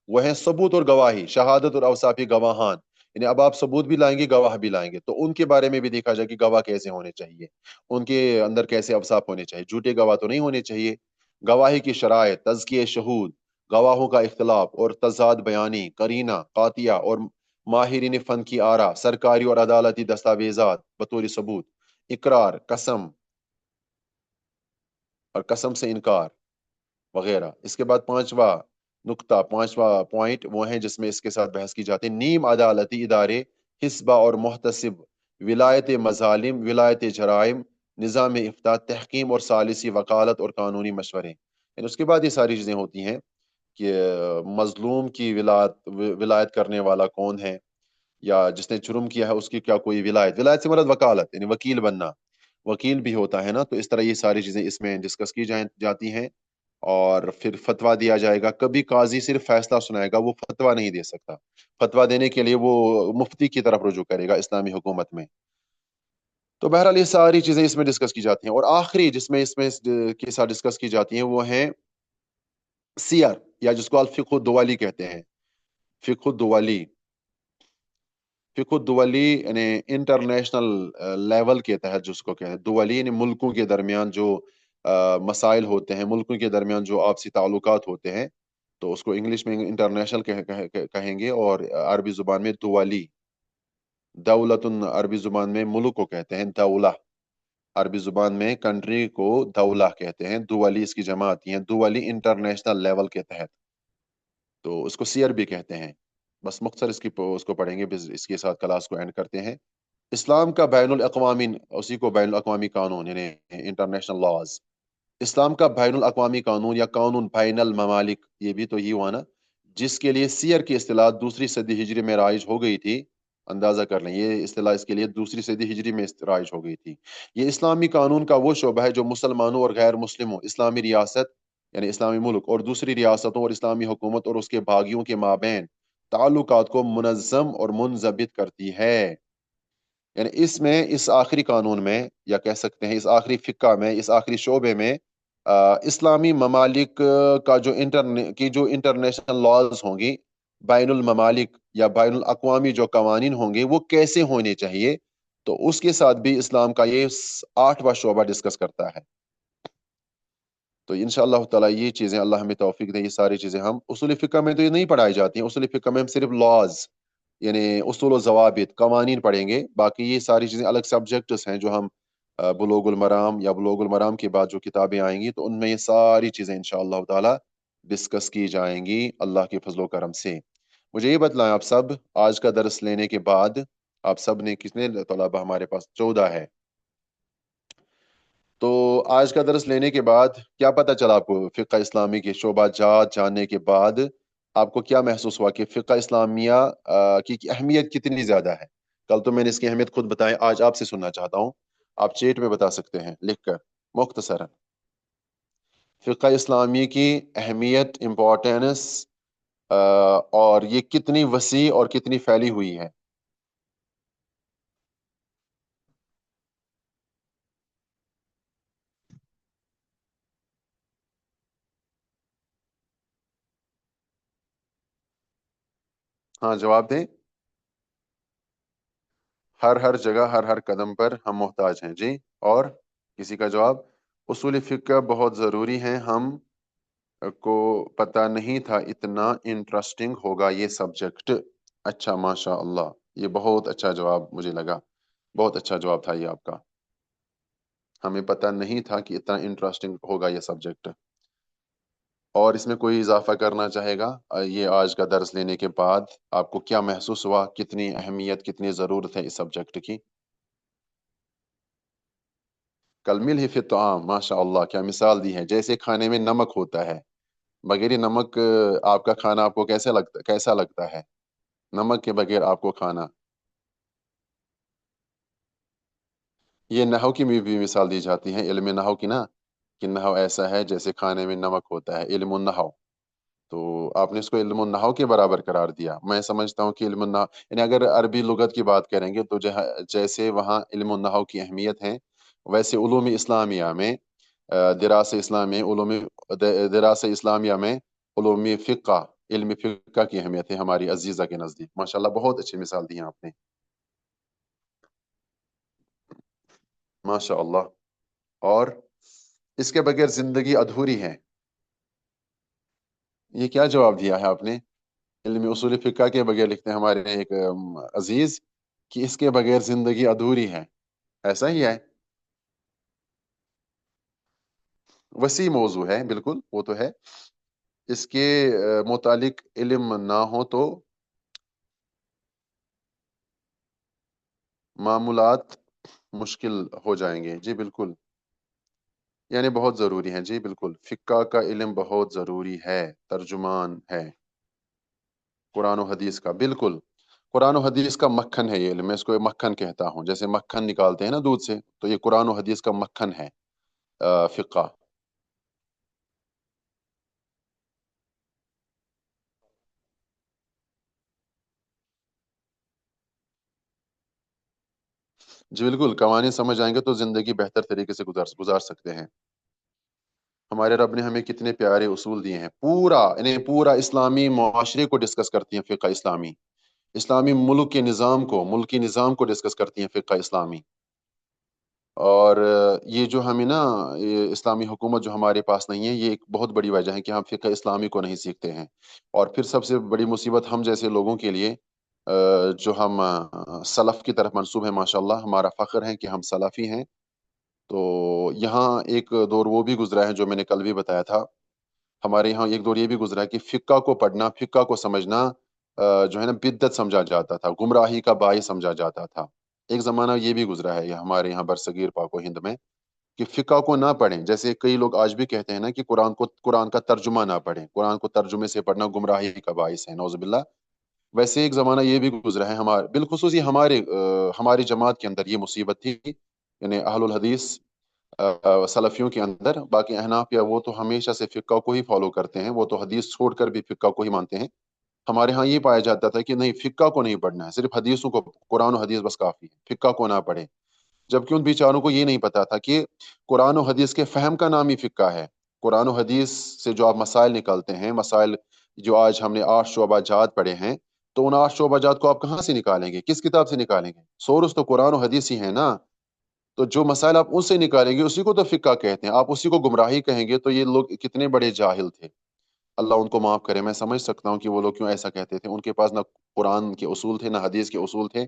وہ ہے ثبوت اور گواہی، شہادت اور اوصافی گواہان. یعنی اب آپ ثبوت بھی لائیں گے، گواہ بھی لائیں گے، تو ان کے بارے میں بھی دیکھا جائے کہ گواہ کیسے ہونے چاہیے، ان کے اندر کیسے اوصاف ہونے چاہیے، جھوٹے گواہ تو نہیں ہونے چاہیے۔ گواہی کی شرائط، تزکیہ شہود، گواہوں کا اختلاف اور تضاد بیانی، قرینہ، قاطعہ اور ماہرین فن کی آرا، سرکاری اور عدالتی دستاویزات بطور ثبوت، اقرار، قسم اور قسم سے انکار وغیرہ۔ اس کے بعد پانچواں نقطہ، پانچواں پوائنٹ وہ ہیں جس میں اس کے ساتھ بحث کی جاتی ہے: نیم عدالتی ادارے، حسبہ اور محتسب، ولایت مظالم، ولایت جرائم، نظام افتاء، تحکیم اور ثالثی، وکالت اور قانونی مشورے۔ یعنی اس کے بعد یہ ساری چیزیں ہوتی ہیں کہ مظلوم کی ولایت کرنے والا کون ہے، یا جس نے جرم کیا ہے اس کی کیا کوئی ولایت، ولایت سے مراد وکالت یعنی وکیل بننا، وکیل بھی ہوتا ہے نا، تو اس طرح یہ ساری چیزیں اس میں ڈسکس کی جاتی ہیں۔ اور پھر فتویٰ دیا جائے گا، کبھی قاضی صرف فیصلہ سنائے گا، وہ فتویٰ نہیں دے سکتا، فتویٰ دینے کے لیے وہ مفتی کی طرف رجوع کرے گا اسلامی حکومت میں۔ تو بہرحال یہ ساری چیزیں اس میں ڈسکس کی جاتی ہیں، اور آخری جس میں اس میں کے ساتھ ڈسکس کی جاتی ہیں وہ ہیں سیر، یا جس کو الفقہ الدولی کہتے ہیں، فقہ الدولی، فقہ الدولی یعنی انٹرنیشنل لیول کے تحت جس کو کہتے ہیں دولی، یعنی ملکوں کے درمیان جو مسائل ہوتے ہیں، ملکوں کے درمیان جو آپسی تعلقات ہوتے ہیں، تو اس کو انگلش میں انٹرنیشنل کہیں گے، اور عربی زبان میں دولی، دولت، عربی زبان میں ملک کو کہتے ہیں دولہ، عربی زبان میں کنٹری کو دولہ کہتے ہیں، دولی اس کی جمع آتی ہیں، دولی انٹرنیشنل لیول کے تحت، تو اس کو سیر بھی کہتے ہیں۔ بس مختصر اس کو پڑھیں گے، اس کے ساتھ کلاس کو اینڈ کرتے ہیں۔ اسلام کا بین الاقوامی، اسی کو بین الاقوامی قانون یعنی انٹرنیشنل لاز، اسلام کا بین الاقوامی قانون یا قانون بین الممالک، یہ بھی تو ہی ہوا نا، جس کے لیے سیر کی اصطلاح دوسری صدی ہجری میں رائج ہو گئی تھی۔ اندازہ کر لیں، یہ اصطلاح اس کے لیے دوسری صدی ہجری میں رائج ہو گئی تھی۔ یہ اسلامی قانون کا وہ شعبہ ہے جو مسلمانوں اور غیر مسلموں، اسلامی ریاست یعنی اسلامی ملک اور دوسری ریاستوں اور اسلامی حکومت اور اس کے باغیوں کے مابین تعلقات کو منظم اور منضبط کرتی ہے۔ یعنی اس میں، اس آخری قانون میں، یا کہہ سکتے ہیں اس آخری فقہ میں، اس آخری شعبے میں اسلامی ممالک کا جو انٹرنیشنل لاز ہوں گی، بین الممالک یا بین الاقوامی جو قوانین ہوں گے وہ کیسے ہونے چاہیے، تو اس کے ساتھ بھی اسلام کا یہ 8واں شعبہ ڈسکس کرتا ہے۔ تو انشاءاللہ تعالیٰ یہ چیزیں اللہ ہمیں توفیق دے، یہ ساری چیزیں ہم اصول فقہ میں تو یہ نہیں پڑھائی جاتی ہیں، اصول فقہ میں ہم صرف لاز یعنی اصول و ضوابط، قوانین پڑھیں گے، باقی یہ ساری چیزیں الگ سبجیکٹس ہیں جو ہم بلوغ المرام یا بلوغ المرام کے بعد جو کتابیں آئیں گی تو ان میں یہ ساری چیزیں انشاءاللہ تعالیٰ ڈسکس کی جائیں گی اللہ کے فضل و کرم سے۔ مجھے یہ بتلائیں آپ سب، آج کا درس لینے کے بعد آپ سب نے کتنے طلبہ؟ ہمارے پاس 14 ہے۔ تو آج کا درس لینے کے بعد کیا پتہ چلا آپ کو؟ فقہ اسلامی کے شعبہ جات جاننے کے بعد آپ کو کیا محسوس ہوا کہ فقہ اسلامیہ کی اہمیت کتنی زیادہ ہے؟ کل تو میں نے اس کی اہمیت خود بتائی، آج آپ سے سننا چاہتا ہوں، آپ چیٹ میں بتا سکتے ہیں لکھ کر مختصراً، فقہ اسلامی کی اہمیت، امپورٹینس، اور یہ کتنی وسیع اور کتنی پھیلی ہوئی ہے۔ ہاں جواب دیں۔ ہر جگہ، ہر قدم پر ہم محتاج ہیں، جی۔ اور کسی کا جواب؟ اصول فقہ بہت ضروری ہیں، ہم کو پتہ نہیں تھا اتنا انٹرسٹنگ ہوگا یہ سبجیکٹ۔ اچھا، ماشاء اللہ، یہ بہت اچھا جواب مجھے لگا، بہت اچھا جواب تھا یہ آپ کا، ہمیں پتہ نہیں تھا کہ اتنا انٹرسٹنگ ہوگا یہ سبجیکٹ۔ اور اس میں کوئی اضافہ کرنا چاہے گا؟ یہ آج کا درس لینے کے بعد آپ کو کیا محسوس ہوا، کتنی اہمیت، کتنی ضرورت ہے اس سبجیکٹ کی؟ کل ہی فی الطعام، ماشاء اللہ، کیا مثال دی ہے، جیسے کھانے میں نمک ہوتا ہے، بغیر نمک آپ کا کھانا آپ کو کیسا لگتا ہے؟ نمک کے بغیر آپ کو کھانا، یہ نحو کی بھی مثال دی جاتی ہے، علم نحو کی نا، کہ نحو ایسا ہے جیسے کھانے میں نمک ہوتا ہے، علم النحو، تو آپ نے اس کو علم النحو کے برابر قرار دیا۔ میں سمجھتا ہوں کہ علم النحو یعنی اگر عربی لغت کی بات کریں گے تو جیسے وہاں علم النحو کی اہمیت ہے، ویسے علوم اسلامیہ میں، دراس اسلامیہ میں علوم فقہ علم فقہ کی اہمیت ہے ہماری عزیزہ کے نزدیک. ماشاءاللہ بہت اچھی مثال دی ہیں آپ نے. ماشاءاللہ. اور اس کے بغیر زندگی ادھوری ہے. یہ کیا جواب دیا ہے آپ نے؟ علم اصول فقہ کے بغیر لکھتے ہیں ہمارے ایک عزیز کہ اس کے بغیر زندگی ادھوری ہے. ایسا ہی ہے. وسیع موضوع ہے بالکل، وہ تو ہے. اس کے متعلق علم نہ ہو تو معمولات مشکل ہو جائیں گے. جی بالکل. یعنی بہت ضروری ہے. جی بالکل، فقہ کا علم بہت ضروری ہے. ترجمان ہے قرآن و حدیث کا. بالکل. قرآن و حدیث کا مکھن ہے یہ علم. میں اس کو مکھن کہتا ہوں. جیسے مکھن نکالتے ہیں نا دودھ سے، تو یہ قرآن و حدیث کا مکھن ہے فقہ. جی بالکل. قوانین سمجھ آئیں گے تو زندگی بہتر طریقے سے گزار سکتے ہیں. ہمارے رب نے ہمیں کتنے پیارے اصول دیے ہیں. پورا اسلامی معاشرے کو ڈسکس کرتی ہیں فقہ اسلامی. اسلامی ملک کے نظام کو، ملکی نظام کو ڈسکس کرتی ہیں فقہ اسلامی. اور یہ جو ہمیں نا یہ اسلامی حکومت جو ہمارے پاس نہیں ہے، یہ ایک بہت بڑی وجہ ہے کہ ہم فقہ اسلامی کو نہیں سیکھتے ہیں. اور پھر سب سے بڑی مصیبت ہم جیسے لوگوں کے لیے جو ہم سلف کی طرف منسوب ہیں. ماشاءاللہ ہمارا فخر ہے کہ ہم سلفی ہیں. تو یہاں ایک دور وہ بھی گزرا ہے جو میں نے کل بھی بتایا تھا. ہمارے یہاں ایک دور یہ بھی گزرا ہے کہ فقہ کو پڑھنا، فقہ کو سمجھنا جو ہے نا بدعت سمجھا جاتا تھا، گمراہی کا باعث سمجھا جاتا تھا. ایک زمانہ یہ بھی گزرا ہے یہ ہمارے یہاں برصغیر پاک و ہند میں کہ فقہ کو نہ پڑھیں. جیسے کئی لوگ آج بھی کہتے ہیں نا کہ قرآن کا ترجمہ نہ پڑھیں، قرآن کو ترجمے سے پڑھنا گمراہی کا باعث ہے، نعوذ باللہ. ویسے ایک زمانہ یہ بھی گزرا ہے ہمارے بالخصوص یہ ہماری جماعت کے اندر یہ مصیبت تھی. یعنی اہل الحدیث سلفیوں کے اندر. باقی احناف یا وہ تو ہمیشہ سے فقہ کو ہی فالو کرتے ہیں، وہ تو حدیث چھوڑ کر بھی فقہ کو ہی مانتے ہیں. ہمارے ہاں یہ پایا جاتا تھا کہ نہیں، فقہ کو نہیں پڑھنا ہے، صرف حدیثوں کو، قرآن و حدیث بس کافی ہے، فقہ کو نہ پڑھے. جبکہ ان بیچاروں کو یہ نہیں پتا تھا کہ قرآن و حدیث کے فہم کا نام ہی فقہ ہے. قرآن و حدیث سے جو آپ مسائل نکالتے ہیں، مسائل جو آج ہم نے 8 شعبہ جات پڑھے ہیں، تو ان 8 شعبہ جات کو آپ کہاں سے نکالیں گے؟ کس کتاب سے نکالیں گے؟ سورس تو قرآن و حدیث ہی ہے نا. تو جو مسائل آپ ان سے نکالیں گے اسی کو تو فقہ کہتے ہیں. آپ اسی کو گمراہی کہیں گے. تو یہ لوگ کتنے بڑے جاہل تھے. اللہ ان کو معاف کرے. میں سمجھ سکتا ہوں کہ وہ لوگ کیوں ایسا کہتے تھے. ان کے پاس نہ قرآن کے اصول تھے، نہ حدیث کے اصول تھے،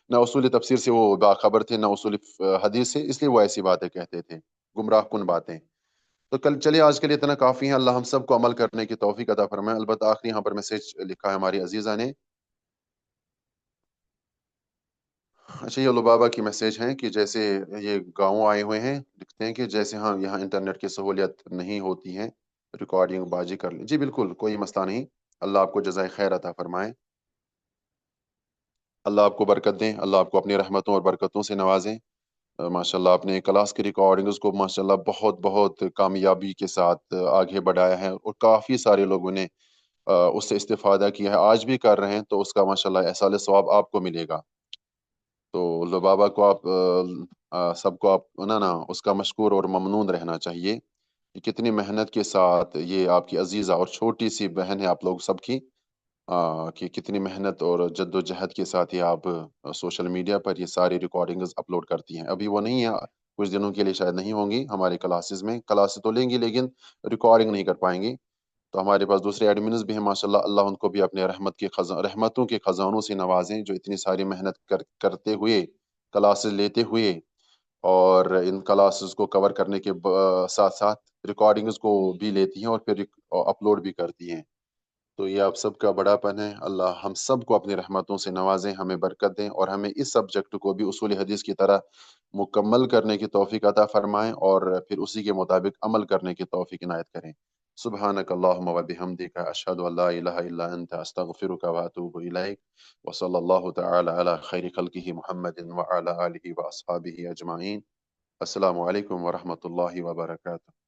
نہ اصول تفسیر سے وہ باخبر تھے، نہ اصول حدیث سے. اس لیے وہ ایسی باتیں کہتے تھے، گمراہ کن باتیں. تو چلیے آج کے لیے اتنا کافی ہے. اللہ ہم سب کو عمل کرنے کی توفیق عطا فرمائے. البتہ آخری یہاں پر میسج لکھا ہے ہماری عزیزہ نے. اچھا، یہ لبابا کی میسج ہیں کہ جیسے یہ گاؤں آئے ہوئے ہیں، لکھتے ہیں کہ جیسے ہاں یہاں انٹرنیٹ کی سہولیت نہیں ہوتی ہے، ریکارڈنگ بازی کر لیں. جی بالکل، کوئی مسئلہ نہیں. اللہ آپ کو جزائے خیر عطا فرمائے. اللہ آپ کو برکت دیں. اللہ آپ کو اپنی رحمتوں اور برکتوں سے نوازیں. ماشاءاللہ آپ نے کلاس کی ریکارڈنگز کو ماشاءاللہ بہت بہت کامیابی کے ساتھ آگے بڑھایا ہے، اور کافی سارے لوگوں نے اس سے استفادہ کیا ہے، آج بھی کر رہے ہیں. تو اس کا ماشاءاللہ احصال ثواب آپ کو ملے گا. تو لبابا کو آپ سب کو آپ نا اس کا مشکور اور ممنون رہنا چاہیے کہ کتنی محنت کے ساتھ یہ آپ کی عزیزہ اور چھوٹی سی بہن ہے آپ لوگ سب کی، کہ کتنی محنت اور جد و جہد کے ساتھ یہ آپ سوشل میڈیا پر یہ ساری ریکارڈنگز اپلوڈ کرتی ہیں. ابھی وہ نہیں ہے، کچھ دنوں کے لیے شاید نہیں ہوں گی ہمارے کلاسز میں. کلاسز تو لیں گی لیکن ریکارڈنگ نہیں کر پائیں گی. تو ہمارے پاس دوسرے ایڈمنز بھی ہیں ماشاءاللہ. اللہ ان کو بھی اپنے رحمتوں کے خزانوں سے نوازیں، جو اتنی ساری محنت کرتے ہوئے، کلاسز لیتے ہوئے، اور ان کلاسز کو کور کرنے کے ساتھ ساتھ ریکارڈنگز کو بھی لیتی ہیں اور پھر اپلوڈ بھی کرتی ہیں. تو یہ آپ سب کا بڑا پن ہے. اللہ ہم سب کو اپنی رحمتوں سے نوازیں، ہمیں برکت دیں، اور ہمیں اس سبجیکٹ کو بھی اصول حدیث کی طرح مکمل کرنے کی توفیق عطا فرمائیں، اور پھر اسی کے مطابق عمل کرنے کی توفیق عنایت کریں. سبحانک اللہم و بحمدک، اشہد ان لا الہ الا انت، استغفرک و اتوب الیک. وصلی اللہ تعالی علی خیر خلقہ محمد وعلی آلہ واصحابہ اجمعین. السلام علیکم ورحمۃ اللہ وبرکاتہ.